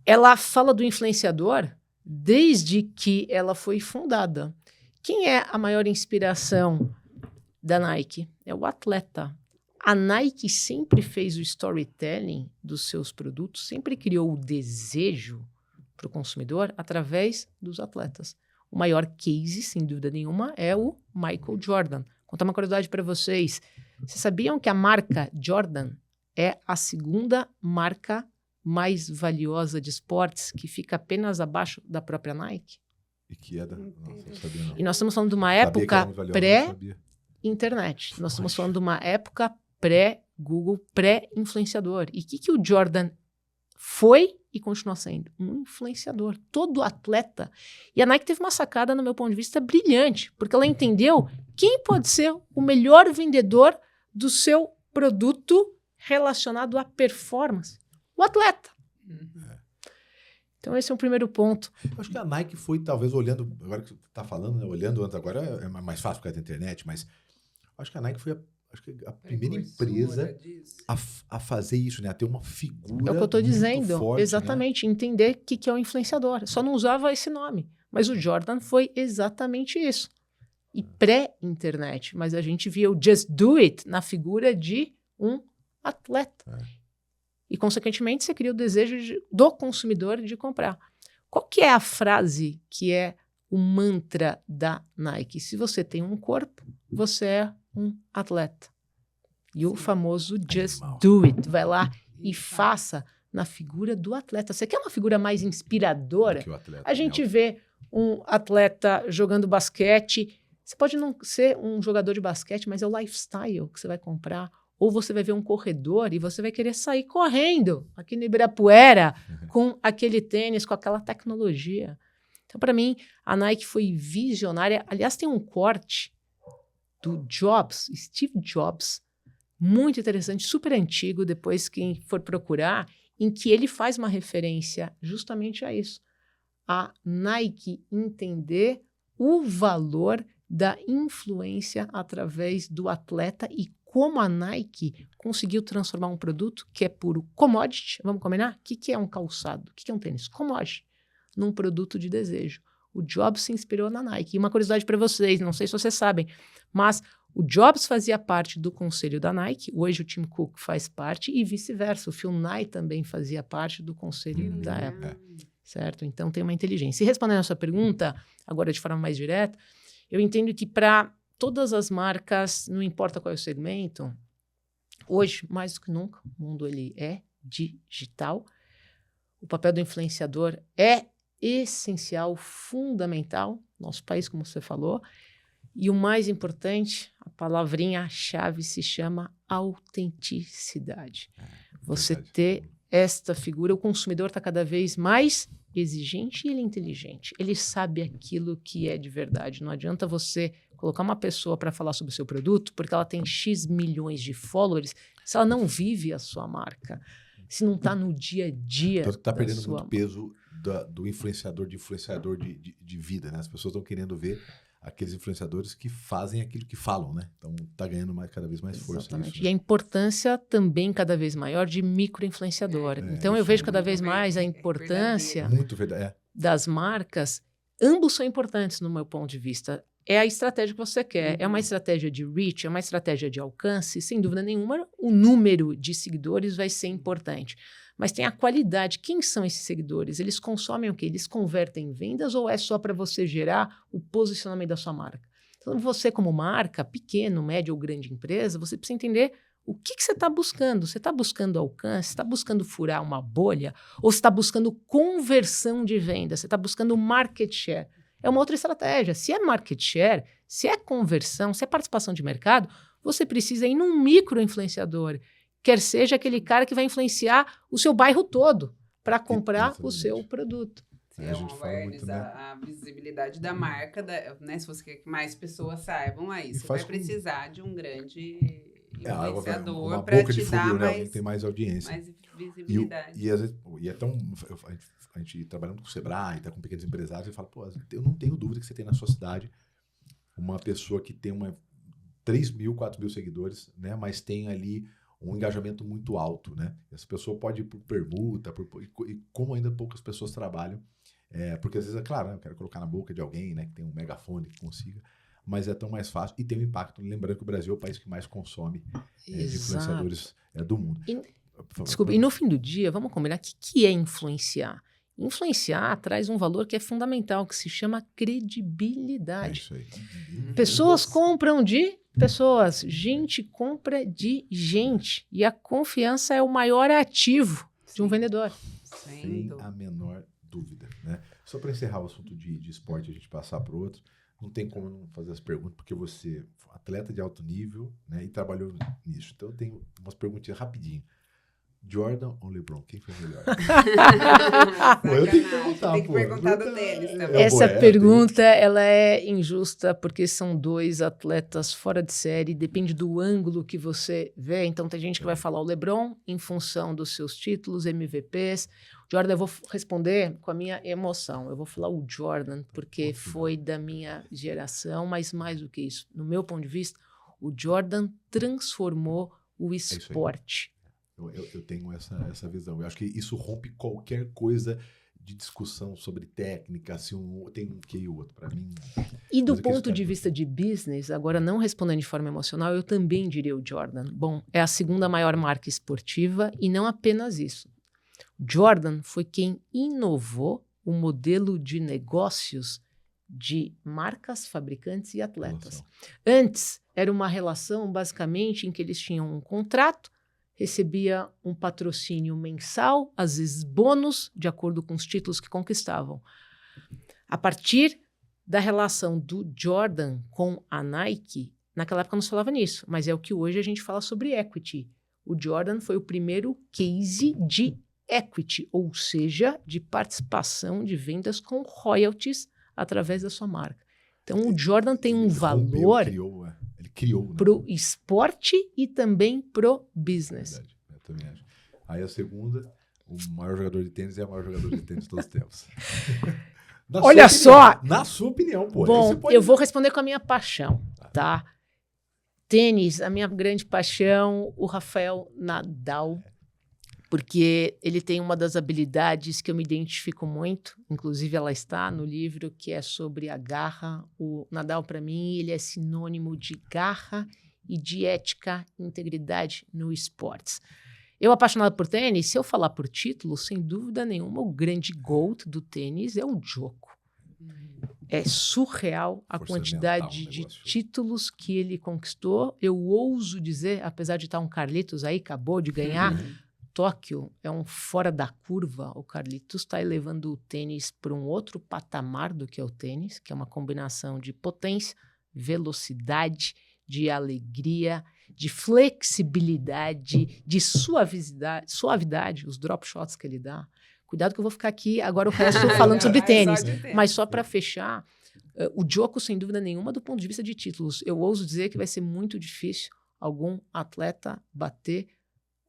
Ela fala do influenciador desde que ela foi fundada. Quem é a maior inspiração da Nike? É o atleta. A Nike sempre fez o storytelling dos seus produtos, sempre criou o desejo para o consumidor através dos atletas. O maior case, sem dúvida nenhuma, é o Michael Jordan. Vou contar uma curiosidade para vocês. Vocês sabiam que a marca Jordan é a segunda marca mais valiosa de esportes, que fica apenas abaixo da própria Nike? E que é da... Nossa, eu sabia não. E nós estamos falando de uma época pré-internet. Nós estamos falando de uma época pré-Google, pré-influenciador. E o que o Jordan foi e continua sendo? Um influenciador. Todo atleta. E a Nike teve uma sacada, no meu ponto de vista, brilhante, porque ela entendeu quem pode ser o melhor vendedor do seu produto relacionado à performance. O atleta. Então, esse é o primeiro ponto. Eu acho que a Nike foi, talvez, olhando... Agora que você está falando, né? Olhando antes, agora é mais fácil por causa da internet, mas acho que a Nike foi a primeira empresa a fazer isso, né? A ter uma figura. É o que eu estou dizendo. Forte, exatamente. Né? Entender o que é um influenciador. Só não usava esse nome. Mas o Jordan foi exatamente isso. E pré-internet. Mas a gente via o Just Do It na figura de um atleta. E, consequentemente, você cria o desejo do consumidor de comprar. Qual que é a frase que é o mantra da Nike? Se você tem um corpo, você é um atleta. E o famoso Just Do It. Vai lá e faça na figura do atleta. Você quer uma figura mais inspiradora? A gente vê um atleta jogando basquete. Você pode não ser um jogador de basquete, mas é o lifestyle que você vai comprar. Ou você vai ver um corredor e você vai querer sair correndo aqui no Ibirapuera com aquele tênis, com aquela tecnologia. Então, para mim, a Nike foi visionária. Aliás, tem um corte do Jobs, Steve Jobs, muito interessante, super antigo, depois quem for procurar, em que ele faz uma referência justamente a isso. A Nike entender o valor da influência através do atleta e como a Nike conseguiu transformar um produto que é puro commodity, vamos combinar? O que é um calçado? O que é um tênis? Commodity, num produto de desejo. O Jobs se inspirou na Nike. E uma curiosidade para vocês, não sei se vocês sabem, mas o Jobs fazia parte do conselho da Nike, hoje o Tim Cook faz parte e vice-versa. O Phil Knight também fazia parte do conselho da Apple, certo? Então tem uma inteligência. E respondendo a sua pergunta, agora de forma mais direta, eu entendo que para todas as marcas, não importa qual é o segmento, hoje, mais do que nunca, o mundo ele é digital. O papel do influenciador é essencial, fundamental, nosso país, como você falou. E o mais importante, a palavrinha-chave se chama autenticidade. Você ter esta figura, o consumidor está cada vez mais exigente e ele é inteligente. Ele sabe aquilo que é de verdade. Não adianta você colocar uma pessoa para falar sobre o seu produto porque ela tem X milhões de followers se ela não vive a sua marca, se não está no dia a dia. Então, está perdendo muito peso do influenciador de vida, né? As pessoas estão querendo ver aqueles influenciadores que fazem aquilo que falam, né? Então, está ganhando cada vez mais força. Exatamente. Isso, né? E a importância também cada vez maior de micro-influenciador. Então, eu vejo cada vez mais a importância das marcas. Ambos são importantes no meu ponto de vista. É a estratégia que você quer. É uma estratégia de reach, é uma estratégia de alcance. Sem dúvida nenhuma, o número de seguidores vai ser importante. Mas tem a qualidade. Quem são esses seguidores? Eles consomem o quê? Eles convertem em vendas ou é só para você gerar o posicionamento da sua marca? Então, você como marca, pequeno, médio ou grande empresa, você precisa entender o que você está buscando. Você está buscando alcance? Você está buscando furar uma bolha? Ou você está buscando conversão de venda? Você está buscando market share? É uma outra estratégia. Se é market share, se é conversão, se é participação de mercado, você precisa ir num micro-influenciador, quer seja aquele cara que vai influenciar o seu bairro todo para comprar o seu produto. É uma awareness, a visibilidade da marca, né? Se você quer que mais pessoas saibam, aí você vai precisar de um grande influenciador para te dar mais, tem mais audiência. Mais visibilidade. E às vezes, é tão... A gente trabalhando com o Sebrae, tá com pequenos empresários, e fala, pô, eu não tenho dúvida que você tem na sua cidade uma pessoa que tem 3 mil, 4 mil seguidores, né? Mas tem ali um engajamento muito alto, né? Essa pessoa pode ir por permuta, e como ainda poucas pessoas trabalham, porque às vezes, é claro, né, eu quero colocar na boca de alguém, né, que tem um megafone que consiga, mas é tão mais fácil e tem um impacto. Lembrando que o Brasil é o país que mais consome de influenciadores do mundo. Desculpa, e no fim do dia, vamos combinar, o que é influenciar? Influenciar traz um valor que é fundamental, que se chama credibilidade. É isso aí. Pessoas compram de pessoas, gente compra de gente. E a confiança é o maior ativo de um vendedor. Sem a menor dúvida, né? Só para encerrar o assunto de esporte, a gente passar para o outro, não tem como não fazer as perguntas, porque você é atleta de alto nível, né, e trabalhou nisso. Então, eu tenho umas perguntinhas rapidinho. Jordan ou LeBron? Quem foi melhor? Eu tenho que perguntar, tem que perguntar do tênis também. Essa pergunta, ela é injusta, porque são dois atletas fora de série, depende do ângulo que você vê. Então, tem gente que vai falar o LeBron em função dos seus títulos, MVPs. Jordan, eu vou responder com a minha emoção. Eu vou falar o Jordan, porque foi da minha geração, mas mais do que isso. No meu ponto de vista, o Jordan transformou o esporte. Eu tenho essa visão. Eu acho que isso rompe qualquer coisa de discussão sobre técnica, se tem um que e o outro, para mim. E do ponto de vista de business, agora não respondendo de forma emocional, eu também diria o Jordan. Bom, é a segunda maior marca esportiva e não apenas isso. Jordan foi quem inovou o modelo de negócios de marcas, fabricantes e atletas. Antes, era uma relação basicamente em que eles tinham um contrato, recebia um patrocínio mensal, às vezes bônus, de acordo com os títulos que conquistavam. A partir da relação do Jordan com a Nike, naquela época não se falava nisso, mas é o que hoje a gente fala sobre equity. O Jordan foi o primeiro case de equity, ou seja, de participação de vendas com royalties através da sua marca. Então, o Jordan tem um valor... Ele criou, né? Pro esporte e também pro business. É verdade, eu também acho. Aí a segunda, o maior jogador de tênis é o maior jogador de tênis de todos os tempos. Olha só! Na sua opinião, pô. Bom, eu vou responder com a minha paixão, tá? Tênis, a minha grande paixão, o Rafael Nadal, porque ele tem uma das habilidades que eu me identifico muito, inclusive ela está no livro, que é sobre a garra. O Nadal, para mim, ele é sinônimo de garra e de ética e integridade no esportes. Eu, apaixonado por tênis, se eu falar por título, sem dúvida nenhuma, o grande GOAT do tênis é o Djoko. É surreal a quantidade de títulos que ele conquistou. Eu ouso dizer, apesar de estar um Carlitos aí, acabou de ganhar, Tóquio é um fora da curva. O Carlitos está elevando o tênis para um outro patamar do que é o tênis, que é uma combinação de potência, velocidade, de alegria, de flexibilidade, de suavidade, os drop shots que ele dá. Cuidado que eu vou ficar aqui agora o resto falando sobre tênis. Mas só para fechar, o Djoko, sem dúvida nenhuma, do ponto de vista de títulos, eu ouso dizer que vai ser muito difícil algum atleta bater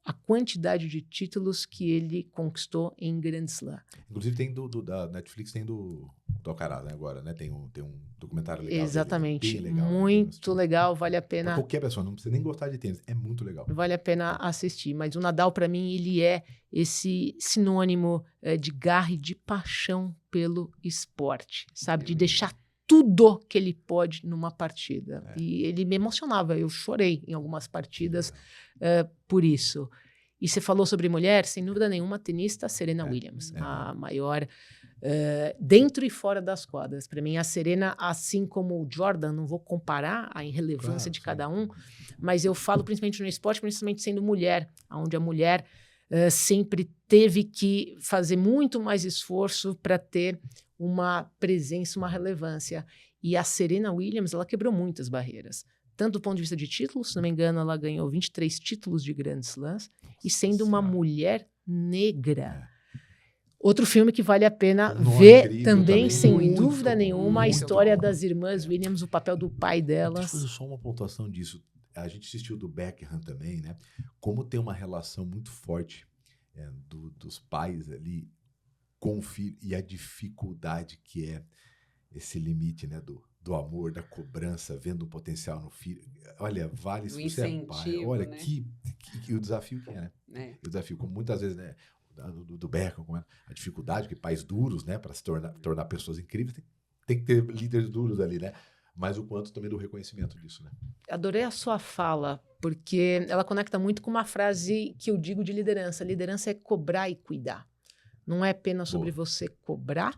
a quantidade de títulos que ele conquistou em Grand Slam. Inclusive tem da Netflix, tem do Alcaraz, né, agora, né? Tem um documentário legal. Exatamente. Dele, legal, muito legal, vale a pena. Pra qualquer pessoa, não precisa nem gostar de tênis, é muito legal. Vale a pena assistir, mas o Nadal, para mim, ele é esse sinônimo de garra e de paixão pelo esporte, sabe? De deixar tudo que ele pode numa partida. E ele me emocionava, eu chorei em algumas partidas por isso. E você falou sobre mulher, sem dúvida nenhuma, tenista Serena Williams, a maior dentro e fora das quadras. Para mim, a Serena, assim como o Jordan, não vou comparar a irrelevância de cada um, mas eu falo principalmente no esporte, principalmente sendo mulher, onde a mulher sempre teve que fazer muito mais esforço para ter uma presença, uma relevância. E a Serena Williams, ela quebrou muitas barreiras. Tanto do ponto de vista de títulos, se não me engano, ela ganhou 23 títulos de Grand Slams, e sendo uma mulher negra. Outro filme que vale a pena ver também, sem dúvida nenhuma, a história das irmãs Williams, o papel do pai delas. Deixa eu fazer só uma pontuação disso. A gente assistiu do Beckham também, né? Como tem uma relação muito forte dos pais ali com o filho e a dificuldade que é esse limite, né, do amor, da cobrança, vendo o potencial no filho. Olha, vale se você é pai. Olha, né? que o desafio que é, né? O desafio, como muitas vezes, né, do Beckham, a dificuldade que pais duros, né, para se tornar pessoas incríveis, tem que ter líderes duros ali, né? Mas o quanto também do reconhecimento disso, né? Adorei a sua fala, porque ela conecta muito com uma frase que eu digo de liderança. Liderança é cobrar e cuidar. Não é apenas sobre você cobrar.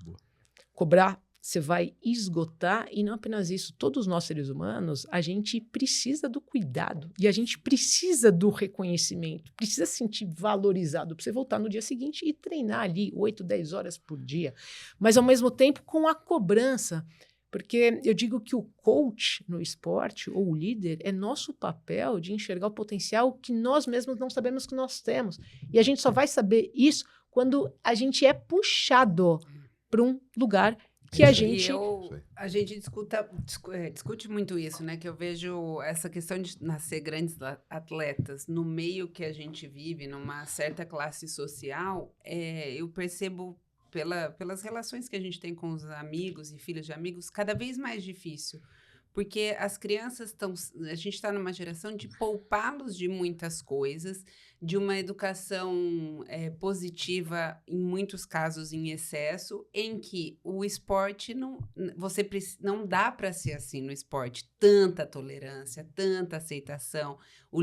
Cobrar, você vai esgotar, e não apenas isso. Todos nós, seres humanos, a gente precisa do cuidado, e a gente precisa do reconhecimento, precisa se sentir valorizado, para você voltar no dia seguinte e treinar ali 8, 10 horas por dia. Mas, ao mesmo tempo, com a cobrança. Porque eu digo que o coach no esporte, ou o líder, é nosso papel de enxergar o potencial que nós mesmos não sabemos que nós temos. E a gente só vai saber isso quando a gente é puxado para um lugar que a gente... A gente discute muito isso, né? Que eu vejo essa questão de nascer grandes atletas no meio que a gente vive, numa certa classe social, eu percebo pelas relações que a gente tem com os amigos e filhos de amigos, cada vez mais difícil. Porque as crianças a gente está numa geração de poupá-los de muitas coisas, de uma educação positiva, em muitos casos em excesso, em que o esporte não dá para ser assim no esporte. Tanta tolerância, tanta aceitação, o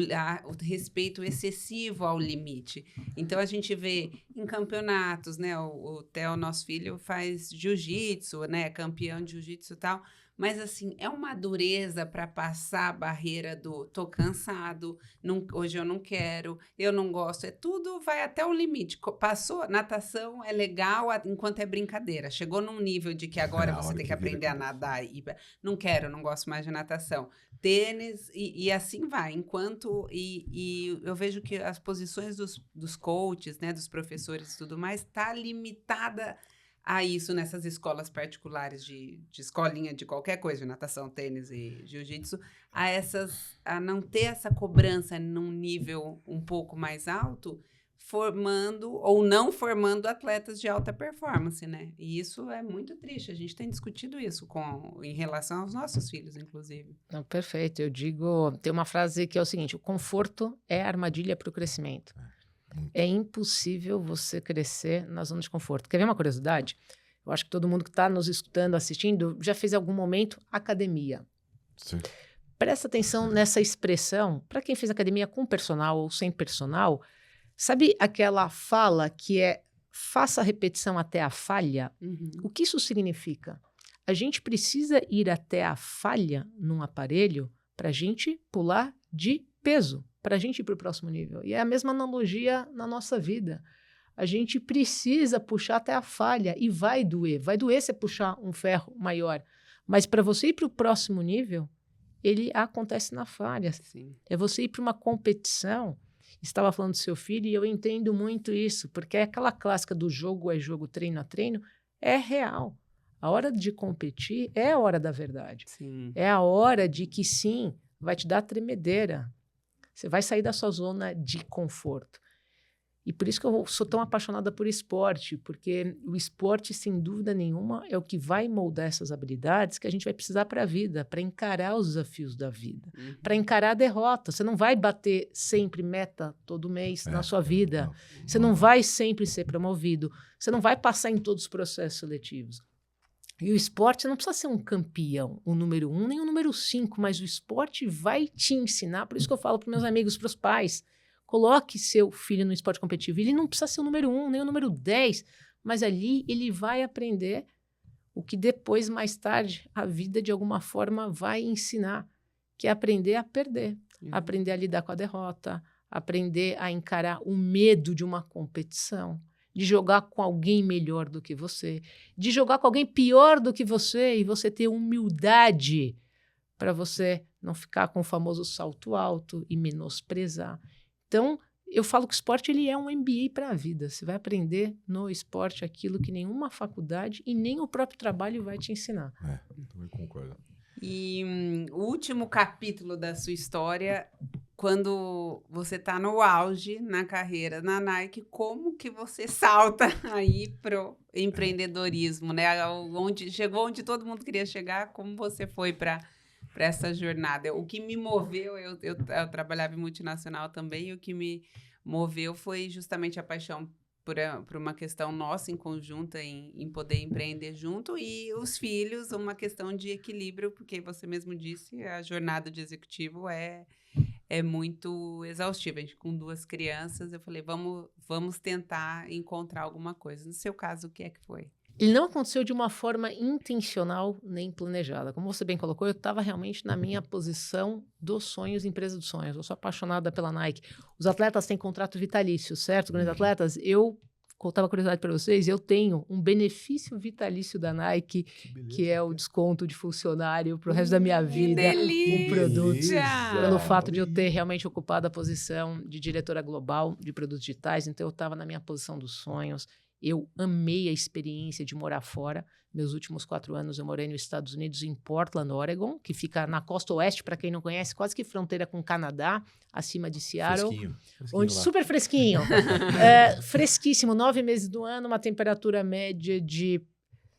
respeito excessivo ao limite. Então, a gente vê em campeonatos, né? O Theo, nosso filho, faz jiu-jitsu, né? Campeão de jiu-jitsu e tal. Mas, assim, é uma dureza para passar a barreira do tô cansado, hoje eu não quero, eu não gosto. Tudo vai até o limite. Passou, natação é legal enquanto é brincadeira. Chegou num nível de que agora você tem que aprender a nadar. Não quero, não gosto mais de natação. Tênis e assim vai. E eu vejo que as posições dos coaches, né, dos professores e tudo mais, está limitada há isso nessas escolas particulares de escolinha de qualquer coisa, de natação, tênis e jiu-jitsu, a não ter essa cobrança num nível um pouco mais alto, formando ou não formando atletas de alta performance, né? E isso é muito triste. A gente tem discutido isso em relação aos nossos filhos, inclusive. Não, perfeito. Eu digo, tem uma frase que é o seguinte: o conforto é a armadilha para o crescimento. É impossível você crescer na zona de conforto. Quer ver uma curiosidade? Eu acho que todo mundo que está nos escutando, assistindo, já fez em algum momento academia. Sim. Presta atenção nessa expressão. Para quem fez academia com personal ou sem personal, sabe aquela fala que é faça a repetição até a falha? Uhum. O que isso significa? A gente precisa ir até a falha num aparelho para a gente pular de peso, para a gente ir para o próximo nível. E é a mesma analogia na nossa vida. A gente precisa puxar até a falha e vai doer. Vai doer você puxar um ferro maior. Mas para você ir para o próximo nível, ele acontece na falha. Sim. É você ir para uma competição. Estava falando do seu filho e eu entendo muito isso, porque é aquela clássica do jogo é jogo, treino a treino, é real. A hora de competir é a hora da verdade. Sim. É a hora de que, sim, vai te dar tremedeira. Você vai sair da sua zona de conforto. E por isso que eu sou tão apaixonada por esporte, porque o esporte, sem dúvida nenhuma, é o que vai moldar essas habilidades que a gente vai precisar para a vida, para encarar os desafios da vida, para encarar a derrota. Você não vai bater sempre meta todo mês na sua vida. Você não vai sempre ser promovido. Você não vai passar em todos os processos seletivos. E o esporte não precisa ser um campeão, o número 1, nem o número 5, mas o esporte vai te ensinar. Por isso que eu falo para meus amigos, para os pais, coloque seu filho no esporte competitivo. Ele não precisa ser o número 1, nem o número 10, mas ali ele vai aprender o que depois, mais tarde, a vida de alguma forma vai ensinar, que é aprender a perder, aprender a lidar com a derrota, aprender a encarar o medo de uma competição, de jogar com alguém melhor do que você, de jogar com alguém pior do que você e você ter humildade para você não ficar com o famoso salto alto e menosprezar. Então, eu falo que o esporte ele é um MBA para a vida. Você vai aprender no esporte aquilo que nenhuma faculdade e nem o próprio trabalho vai te ensinar. Também concordo. E o último capítulo da sua história, quando você está no auge na carreira na Nike, como que você salta aí pro empreendedorismo, né? Chegou onde todo mundo queria chegar, como você foi para essa jornada? O que me moveu, eu trabalhava em multinacional também, e o que me moveu foi justamente a paixão por uma questão nossa em conjunta, em poder empreender junto, e os filhos, uma questão de equilíbrio, porque você mesmo disse, a jornada de executivo é muito exaustiva. A gente, com 2 crianças, eu falei, vamos tentar encontrar alguma coisa. No seu caso, o que é que foi? Ele não aconteceu de uma forma intencional nem planejada. Como você bem colocou, eu estava realmente na minha posição dos sonhos, empresa dos sonhos. Eu sou apaixonada pela Nike. Os atletas têm contrato vitalício, certo? Grandes atletas, eu contava curiosidade para vocês, eu tenho um benefício vitalício da Nike, que é o desconto de funcionário para o resto da minha vida, com produtos, pelo fato de eu ter realmente ocupado a posição de diretora global de produtos digitais. Então, eu estava na minha posição dos sonhos. Eu amei a experiência de morar fora. Meus últimos 4 anos eu morei nos Estados Unidos, em Portland, Oregon, que fica na costa oeste, para quem não conhece, quase que fronteira com o Canadá, acima de Seattle. Fresquinho onde lá. super fresquinho. Fresquíssimo, 9 meses do ano, uma temperatura média de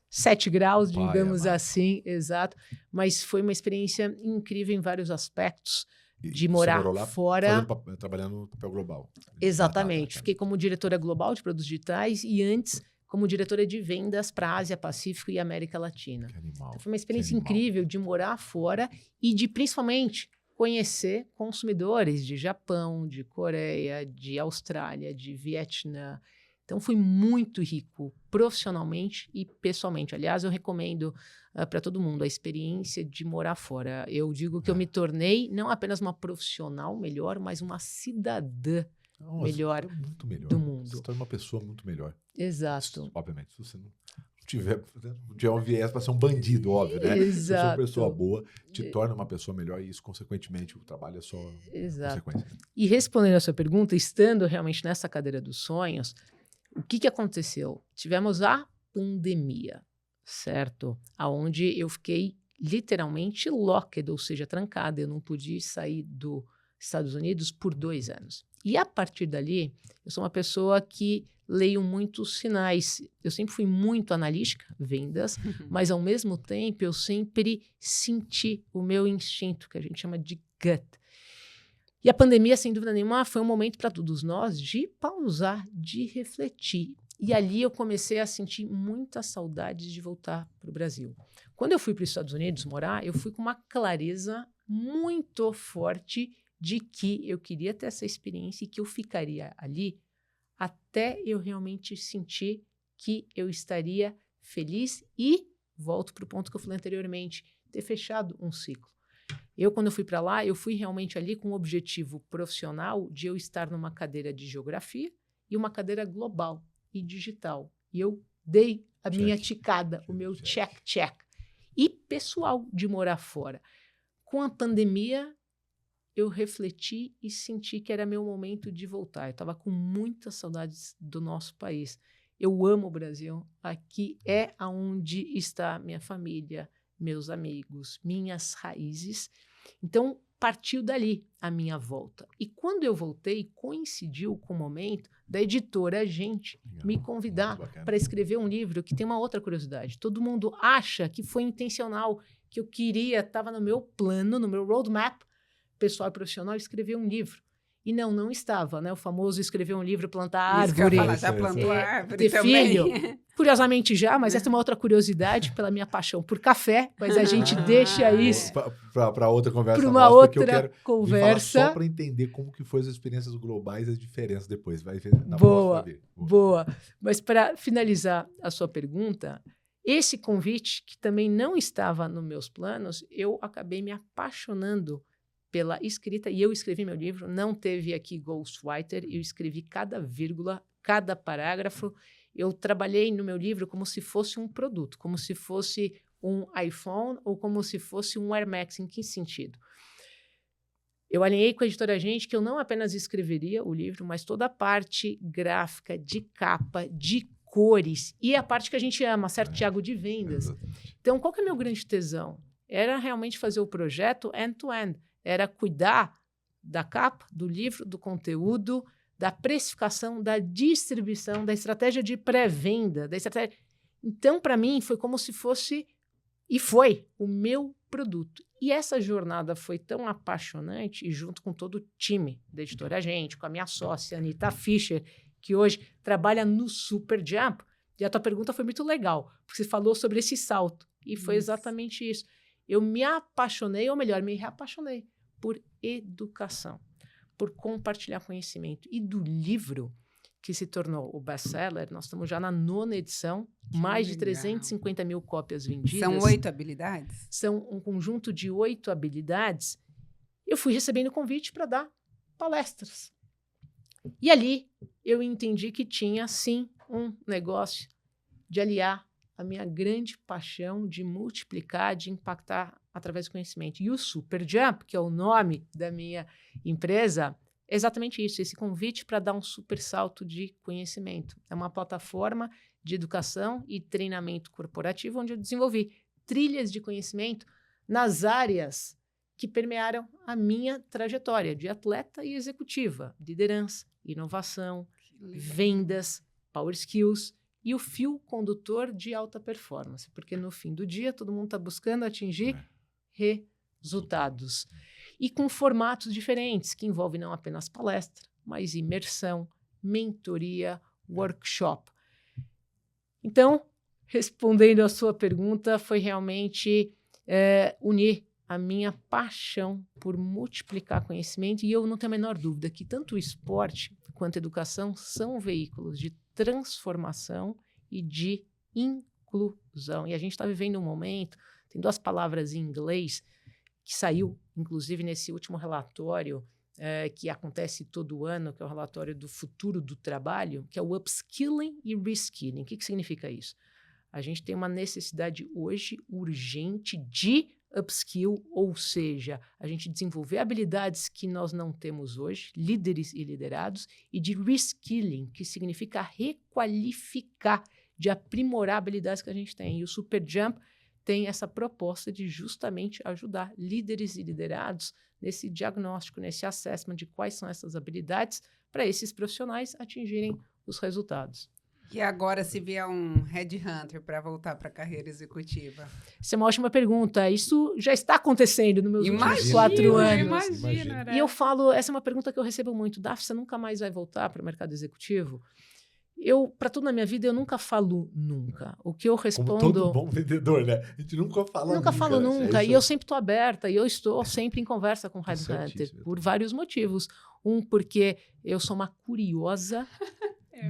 7 graus, digamos assim, exato. Mas foi uma experiência incrível em vários aspectos. De morar lá, fora. Trabalhando no papel global. Exatamente. Fiquei como diretora global de produtos digitais e antes como diretora de vendas para Ásia, Pacífico e América Latina. Que animal. Então, foi uma experiência incrível de morar fora e de, principalmente, conhecer consumidores de Japão, de Coreia, de Austrália, de Vietnã. Então, foi muito rico profissionalmente e pessoalmente. Aliás, eu recomendo para todo mundo a experiência de morar fora. Eu digo que eu me tornei não apenas uma profissional melhor, mas uma cidadã melhor, muito melhor do mundo. Você torna uma pessoa muito melhor. Exato. Obviamente, se você não tiver um viés para ser um bandido, óbvio, né? Exato. Se você é uma pessoa boa, te torna uma pessoa melhor e isso, consequentemente, o trabalho é só consequência. E respondendo a sua pergunta, estando realmente nessa cadeira dos sonhos, o que aconteceu? Tivemos a pandemia, certo? Aonde eu fiquei literalmente locked, ou seja, trancada. Eu não pude sair dos Estados Unidos por 2 anos. E a partir dali, eu sou uma pessoa que leio muitos sinais. Eu sempre fui muito analítica, vendas, mas ao mesmo tempo eu sempre senti o meu instinto, que a gente chama de gut. E a pandemia, sem dúvida nenhuma, foi um momento para todos nós de pausar, de refletir. E ali eu comecei a sentir muitas saudades de voltar para o Brasil. Quando eu fui para os Estados Unidos morar, eu fui com uma clareza muito forte de que eu queria ter essa experiência e que eu ficaria ali até eu realmente sentir que eu estaria feliz e, volto para o ponto que eu falei anteriormente, ter fechado um ciclo. Quando eu fui para lá, eu fui realmente ali com o objetivo profissional de eu estar numa cadeira de geografia e uma cadeira global e digital. E eu dei a minha ticada, o meu check. E pessoal de morar fora. Com a pandemia, eu refleti e senti que era meu momento de voltar. Eu estava com muitas saudades do nosso país. Eu amo o Brasil. Aqui é onde está minha família, meus amigos, minhas raízes. Então, partiu dali a minha volta. E quando eu voltei, coincidiu com o momento da editora Gente me convidar para escrever um livro que tem uma outra curiosidade. Todo mundo acha que foi intencional, que eu queria, estava no meu plano, no meu roadmap, pessoal e profissional, escrever um livro. E não estava, né? O famoso escrever um livro, plantar árvore. Já plantou árvore ter também. Filho. Curiosamente já, mas essa é uma outra curiosidade pela minha paixão por café, mas a gente deixa isso para outra conversa. Para uma outra conversa. Só para entender como que foi as experiências globais e as diferenças depois. Vai ver na Boa. Mas para finalizar a sua pergunta, esse convite, que também não estava nos meus planos, eu acabei me apaixonando pela escrita, e eu escrevi meu livro, não teve aqui ghostwriter, eu escrevi cada vírgula, cada parágrafo, eu trabalhei no meu livro como se fosse um produto, como se fosse um iPhone ou como se fosse um Air Max. Em que sentido? Eu alinhei com a editora Gente que eu não apenas escreveria o livro, mas toda a parte gráfica, de capa, de cores, e a parte que a gente ama, certo, Thiago, de vendas. Então, qual que é o meu grande tesão? Era realmente fazer o projeto end-to-end. Era cuidar da capa, do livro, do conteúdo, da precificação, da distribuição, da estratégia de pré-venda, da estratégia. Então, para mim, foi como se fosse, e foi, o meu produto. E essa jornada foi tão apaixonante, e junto com todo o time da editora Gente, com a minha sócia, Anita Fischer, que hoje trabalha no Super Jump. E a tua pergunta foi muito legal, porque você falou sobre esse salto. E foi exatamente isso. Eu me apaixonei, ou melhor, me reapaixonei por educação, por compartilhar conhecimento. E do livro, que se tornou o best-seller, nós estamos já na 9ª edição, mais de 350 mil cópias vendidas. São 8 habilidades? São um conjunto de 8 habilidades. Eu fui recebendo convite para dar palestras. E ali eu entendi que tinha, sim, um negócio de aliar a minha grande paixão de multiplicar, de impactar através do conhecimento. E o Super Jump, que é o nome da minha empresa, é exatamente isso, esse convite para dar um super salto de conhecimento. É uma plataforma de educação e treinamento corporativo onde eu desenvolvi trilhas de conhecimento nas áreas que permearam a minha trajetória de atleta e executiva, liderança, inovação, vendas, power skills e o fio condutor de alta performance, porque no fim do dia todo mundo está buscando atingir resultados. E com formatos diferentes, que envolvem não apenas palestra, mas imersão, mentoria, workshop. Então, respondendo a sua pergunta, foi realmente unir a minha paixão por multiplicar conhecimento, e eu não tenho a menor dúvida que tanto o esporte quanto a educação são veículos de transformação e de inclusão. E a gente está vivendo um momento, tem 2 palavras em inglês, que saiu, inclusive, nesse último relatório que acontece todo ano, que é o relatório do futuro do trabalho, que é o upskilling e reskilling. O que significa isso? A gente tem uma necessidade hoje urgente de upskill, ou seja, a gente desenvolver habilidades que nós não temos hoje, líderes e liderados, e de reskilling, que significa requalificar, de aprimorar habilidades que a gente tem. E o Super Jump tem essa proposta de justamente ajudar líderes e liderados nesse diagnóstico, nesse assessment de quais são essas habilidades para esses profissionais atingirem os resultados. E agora, se vier um headhunter para voltar para a carreira executiva? Isso é uma ótima pergunta. Isso já está acontecendo nos meus últimos 4 anos. Imagina, né? E eu falo, essa é uma pergunta que eu recebo muito. Daf, você nunca mais vai voltar para o mercado executivo? Para tudo na minha vida, eu nunca falo nunca. O que eu respondo... Como todo bom vendedor, né? A gente nunca fala nunca. Nunca falo nunca. E eu sempre estou aberta. E eu estou sempre em conversa com o headhunter. Por vários motivos. Porque eu sou uma curiosa.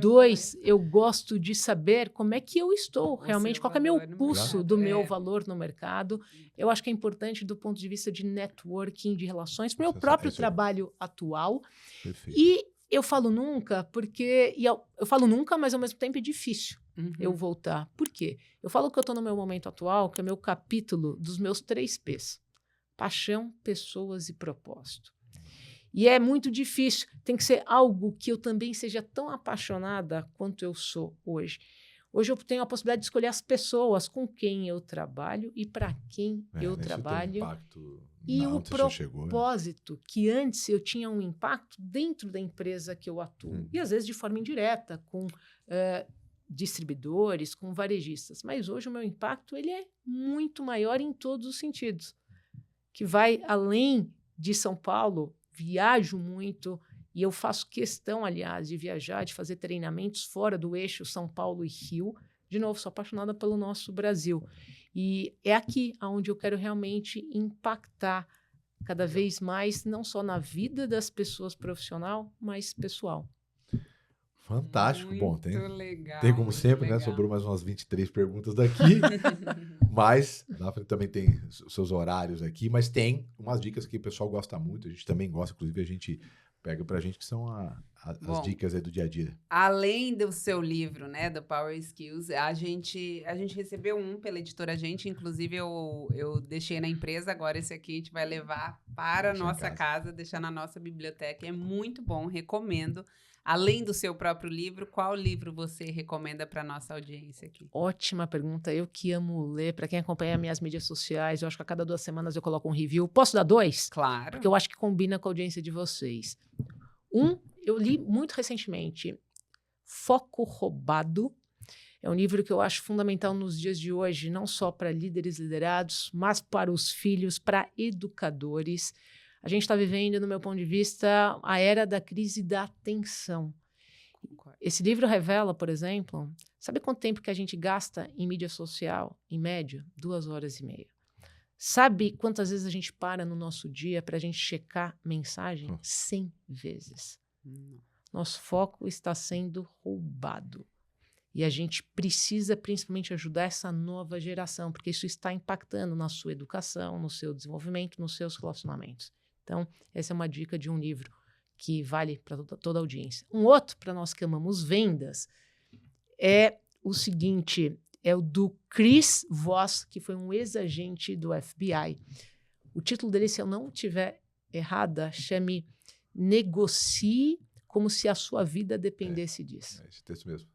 2, eu gosto de saber como é que eu estou realmente, qual é o meu pulso do meu valor no mercado. Eu acho que é importante do ponto de vista de networking, de relações, para o meu próprio trabalho atual. Perfeito. E eu falo nunca porque... eu falo nunca, mas ao mesmo tempo é difícil eu voltar. Por quê? Eu falo que eu estou no meu momento atual, que é o meu capítulo dos meus 3 P's. Paixão, pessoas e propósito. E é muito difícil. Tem que ser algo que eu também seja tão apaixonada quanto eu sou hoje. Hoje eu tenho a possibilidade de escolher as pessoas com quem eu trabalho e para quem eu trabalho. E o propósito, que antes eu tinha um impacto dentro da empresa que eu atuo. E às vezes de forma indireta, com distribuidores, com varejistas. Mas hoje o meu impacto ele é muito maior em todos os sentidos. Que vai além de São Paulo. Viajo muito e eu faço questão, aliás, de viajar, de fazer treinamentos fora do eixo São Paulo e Rio. De novo, sou apaixonada pelo nosso Brasil. E é aqui onde eu quero realmente impactar cada vez mais, não só na vida das pessoas profissional, mas pessoal. Fantástico. Muito bom, legal, tem como sempre, legal. né? Sobrou mais umas 23 perguntas daqui. Mas Daphne também tem os seus horários aqui, mas tem umas dicas que o pessoal gosta muito, a gente também gosta, inclusive a gente pega pra gente, que são as dicas aí do dia a dia. Além do seu livro, né, do Power Skills, a gente recebeu pela editora Gente, inclusive eu deixei na empresa, agora esse aqui a gente vai levar para a nossa casa, deixar na nossa biblioteca, é muito bom, recomendo. Além do seu próprio livro, qual livro você recomenda para a nossa audiência aqui? Ótima pergunta. Eu que amo ler. Para quem acompanha minhas mídias sociais, eu acho que a cada 2 semanas eu coloco um review. Posso dar 2? Claro. Porque eu acho que combina com a audiência de vocês. Eu li muito recentemente, Foco Roubado. É um livro que eu acho fundamental nos dias de hoje, não só para líderes liderados, mas para os filhos, para educadores. A gente está vivendo, no meu ponto de vista, a era da crise da atenção. Esse livro revela, por exemplo, sabe quanto tempo que a gente gasta em mídia social? Em média, 2 horas e meia. Sabe quantas vezes a gente para no nosso dia para a gente checar mensagem? 100 vezes. Nosso foco está sendo roubado. E a gente precisa principalmente ajudar essa nova geração, porque isso está impactando na sua educação, no seu desenvolvimento, nos seus relacionamentos. Então, essa é uma dica de um livro que vale para toda a audiência. Um outro, para nós que amamos vendas, é o seguinte, é o do Chris Voss, que foi um ex-agente do FBI. O título dele, se eu não estiver errada, chame Negocie como se a sua vida dependesse disso. É esse texto mesmo.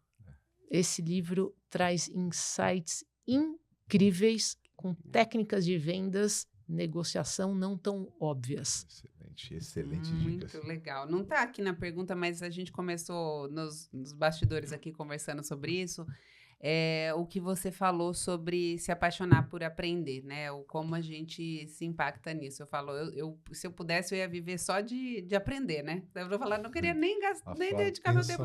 Esse livro traz insights incríveis com técnicas de vendas, negociação não tão óbvias. Excelente dicas. Muito legal. Não está aqui na pergunta, mas a gente começou nos bastidores aqui conversando sobre isso. O que você falou sobre se apaixonar por aprender, né? Como a gente se impacta nisso. Eu falo, se eu pudesse, eu ia viver só de aprender, né? Eu vou falar, não queria nem dedicar meu tempo.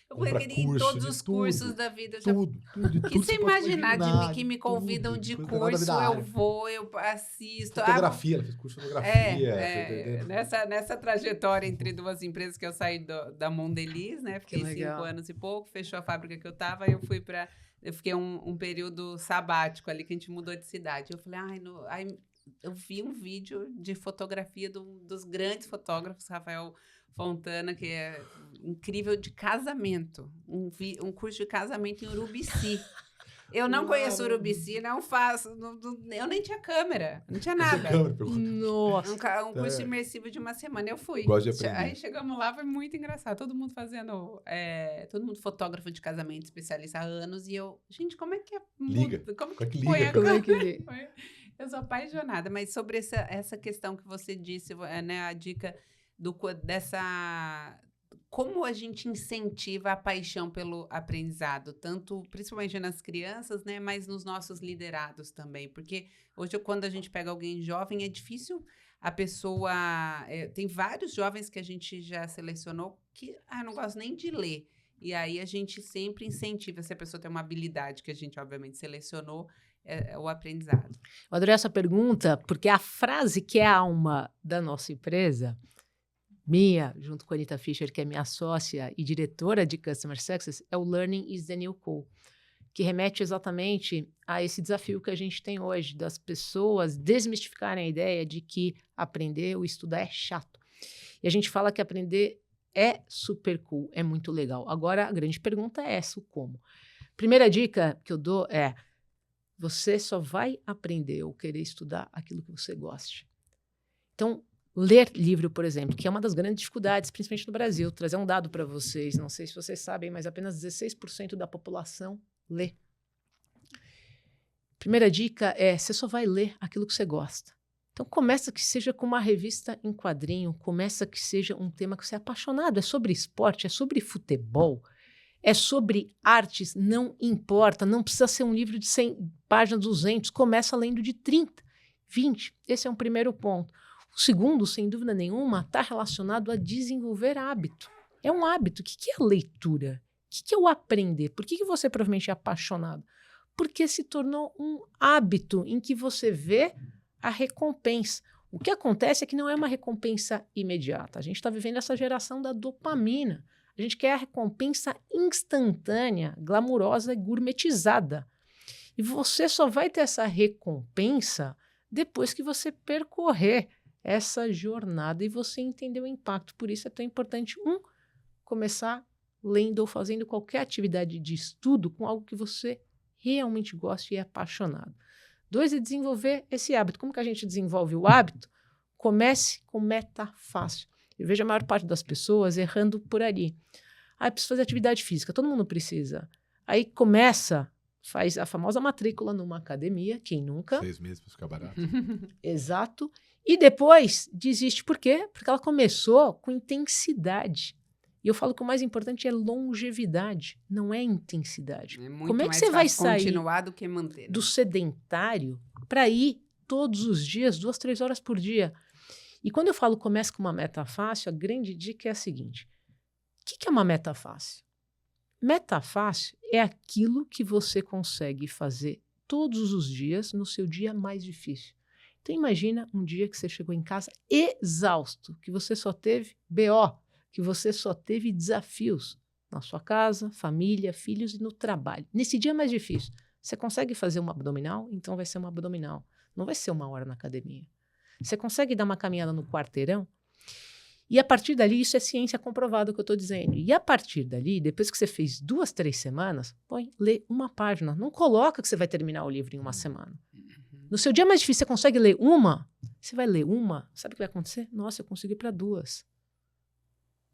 Eu queria ir em todos os cursos da vida. Tudo. Que você imaginar que me convidam de curso, eu vou, eu assisto. Fotografia, ela fez curso de fotografia. Nessa trajetória entre 2 empresas que eu saí da Mondelez, né? Fiquei 5 anos e pouco, fechou a fábrica que eu estava, eu fui para... Eu fiquei um período sabático ali, que a gente mudou de cidade. Eu falei, eu vi um vídeo de fotografia dos grandes fotógrafos, Rafael Fontana, que é incrível, de casamento. Um curso de casamento em Urubici. Eu não conheço Urubici, não faço. Eu nem tinha câmera, não tinha nada. Nossa. Um curso imersivo de uma semana, eu fui. Gosto de aprender. Aí chegamos lá, foi muito engraçado. Todo mundo fazendo. Todo mundo fotógrafo de casamento, especialista há anos. E eu, gente, como é que é? Liga. Como que liga? põe a Como é que... Eu sou apaixonada, mas sobre essa questão que você disse, né, a dica dessa... Como a gente incentiva a paixão pelo aprendizado, tanto, principalmente nas crianças, né, mas nos nossos liderados também, porque hoje, quando a gente pega alguém jovem, é difícil a pessoa... tem vários jovens que a gente já selecionou que não gosto nem de ler, e aí a gente sempre incentiva, se a pessoa tem uma habilidade que a gente, obviamente, selecionou, o aprendizado. Eu adorei essa pergunta, porque a frase que é a alma da nossa empresa... minha, junto com a Anita Fischer, que é minha sócia e diretora de Customer Success, é o Learning is the New Cool, que remete exatamente a esse desafio que a gente tem hoje, das pessoas desmistificarem a ideia de que aprender ou estudar é chato. E a gente fala que aprender é super cool, é muito legal. Agora, a grande pergunta é essa, o como. Primeira dica que eu dou é, você só vai aprender ou querer estudar aquilo que você goste. Então, ler livro, por exemplo, que é uma das grandes dificuldades, principalmente no Brasil. Vou trazer um dado para vocês, não sei se vocês sabem, mas apenas 16% da população lê. Primeira dica é, você só vai ler aquilo que você gosta. Então, começa que seja com uma revista em quadrinho, começa que seja um tema que você é apaixonado, é sobre esporte, é sobre futebol, é sobre artes, não importa, não precisa ser um livro de 100 páginas, 200, começa lendo de 30, 20. Esse é um primeiro ponto. O segundo, sem dúvida nenhuma, está relacionado a desenvolver hábito. É um hábito. O que é a leitura? O que é o aprender? Por que você provavelmente é apaixonado? Porque se tornou um hábito em que você vê a recompensa. O que acontece é que não é uma recompensa imediata. A gente está vivendo essa geração da dopamina. A gente quer a recompensa instantânea, glamurosa e gourmetizada. E você só vai ter essa recompensa depois que você percorrer essa jornada e você entender o impacto. Por isso é tão importante, começar lendo ou fazendo qualquer atividade de estudo com algo que você realmente gosta e é apaixonado. 2, é desenvolver esse hábito. Como que a gente desenvolve o hábito? Comece com meta fácil. Eu vejo a maior parte das pessoas errando por ali. Eu preciso fazer atividade física. Todo mundo precisa. Aí começa, faz a famosa matrícula numa academia, quem nunca? 6 meses para ficar barato. Exato. E depois desiste. Por quê? Porque ela começou com intensidade. E eu falo que o mais importante é longevidade, não é intensidade. É muito Como é que mais você vai fácil sair continuar do que manter, né? do sedentário para ir todos os dias, 2, 3 horas por dia? E quando eu falo comece com uma meta fácil, a grande dica é a seguinte. O que é uma meta fácil? Meta fácil é aquilo que você consegue fazer todos os dias no seu dia mais difícil. Então imagina um dia que você chegou em casa exausto, que você só teve BO, que você só teve desafios na sua casa, família, filhos e no trabalho. Nesse dia mais difícil, você consegue fazer uma abdominal? Então vai ser uma abdominal. Não vai ser 1 hora na academia. Você consegue dar uma caminhada no quarteirão? E a partir dali, isso é ciência comprovada o que eu estou dizendo. E a partir dali, depois que você fez 2, 3 semanas, lê 1 página. Não coloca que você vai terminar o livro em 1 semana. No seu dia mais difícil, você consegue ler 1? Você vai ler 1, sabe o que vai acontecer? Nossa, eu consegui para 2.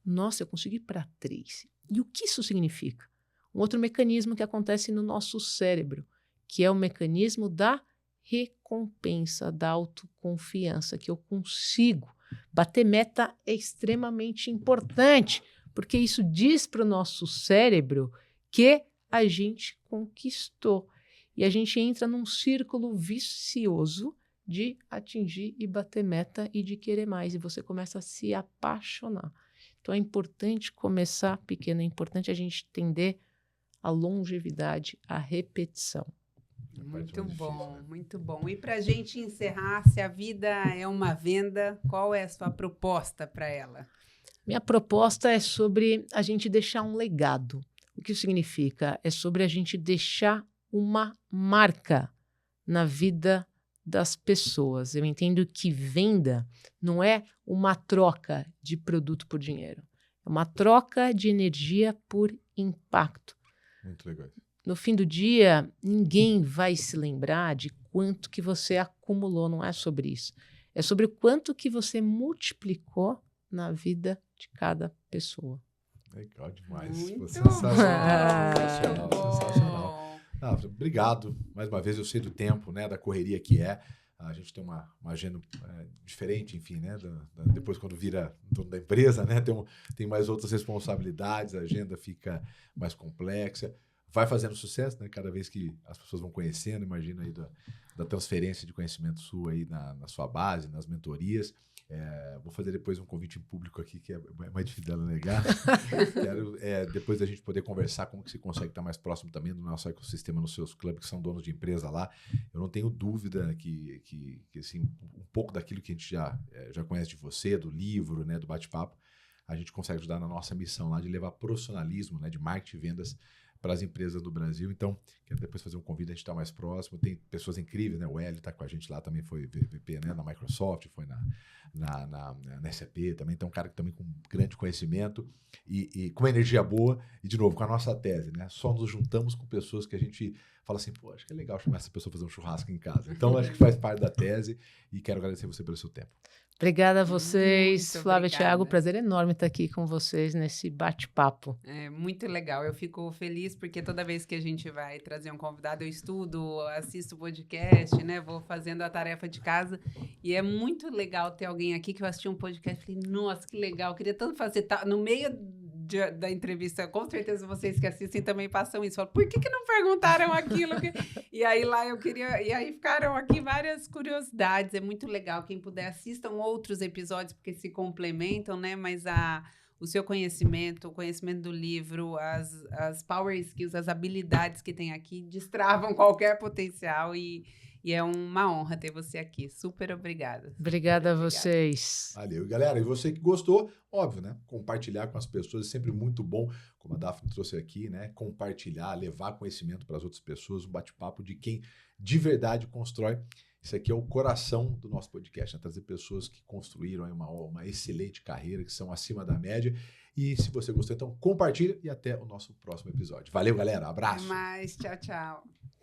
Nossa, eu consegui para 3. E o que isso significa? Um outro mecanismo que acontece no nosso cérebro, que é o mecanismo da recompensa, da autoconfiança, que eu consigo. Bater meta é extremamente importante, porque isso diz para o nosso cérebro que a gente conquistou. E a gente entra num círculo vicioso de atingir e bater meta e de querer mais. E você começa a se apaixonar. Então é importante começar pequeno, é importante a gente entender a longevidade, a repetição. Muito bom, muito bom. E para a gente encerrar, se a vida é uma venda, qual é a sua proposta para ela? Minha proposta é sobre a gente deixar um legado. O que isso significa? É sobre a gente deixar uma marca na vida das pessoas. Eu entendo que venda não é uma troca de produto por dinheiro. É uma troca de energia por impacto. Muito legal. no fim do dia, ninguém vai se lembrar de quanto que você acumulou, não é sobre isso. É sobre o quanto que você multiplicou na vida de cada pessoa. Legal demais. Muito Sensacional. bom. Sensacional. Obrigado. Mais uma vez, eu sei do tempo, né, da correria que é. A gente tem uma agenda diferente, enfim, né? Depois, quando vira dono da empresa, né? Tem mais outras responsabilidades, a agenda fica mais complexa. Vai fazendo sucesso, né? Cada vez que as pessoas vão conhecendo, imagina aí da transferência de conhecimento sua aí na sua base, nas mentorias. Vou fazer depois um convite em público aqui, que é mais difícil dela negar. Quero, depois da gente poder conversar como que você consegue estar mais próximo também do nosso ecossistema nos seus clubes, que são donos de empresa lá. Eu não tenho dúvida que assim, um pouco daquilo que a gente já conhece de você, do livro, né, do bate-papo, a gente consegue ajudar na nossa missão lá de levar profissionalismo, né, de marketing e vendas para as empresas do Brasil. Então, quero depois fazer um convite, a gente está mais próximo. Tem pessoas incríveis, né? O Hélio está com a gente lá, também foi VP, né? Na Microsoft, foi na SAP também. Então, um cara que também com grande conhecimento e com uma energia boa. E, de novo, com a nossa tese, né? Só nos juntamos com pessoas que a gente fala assim, pô, acho que é legal chamar essa pessoa a fazer um churrasco em casa. Então, acho que faz parte da tese e quero agradecer você pelo seu tempo. Obrigada a vocês, Muito Flávia e obrigada. Thiago. Prazer enorme estar aqui com vocês nesse bate-papo. É muito legal. Eu fico feliz porque toda vez que a gente vai trazer um convidado, eu estudo, assisto o podcast, né? Vou fazendo a tarefa de casa. E é muito legal ter alguém aqui que eu assisti um podcast e falei, nossa, que legal, queria tanto fazer. No meio da entrevista, com certeza vocês que assistem também passam isso. Falam, por que não perguntaram aquilo? E aí lá eu queria... E aí ficaram aqui várias curiosidades. É muito legal. Quem puder, assistam outros episódios, porque se complementam, né? Mas o seu conhecimento, o conhecimento do livro, as power skills, as habilidades que tem aqui, destravam qualquer potencial e é uma honra ter você aqui. Super obrigada. Obrigada a vocês. Valeu. Galera, e você que gostou, óbvio, né? Compartilhar com as pessoas é sempre muito bom, como a Daphne trouxe aqui, né? Compartilhar, levar conhecimento para as outras pessoas, um bate-papo de quem de verdade constrói. Isso aqui é o coração do nosso podcast, né? Trazer pessoas que construíram aí uma excelente carreira, que são acima da média. E se você gostou, então compartilha e até o nosso próximo episódio. Valeu, galera. Abraço. Até mais. Tchau, tchau.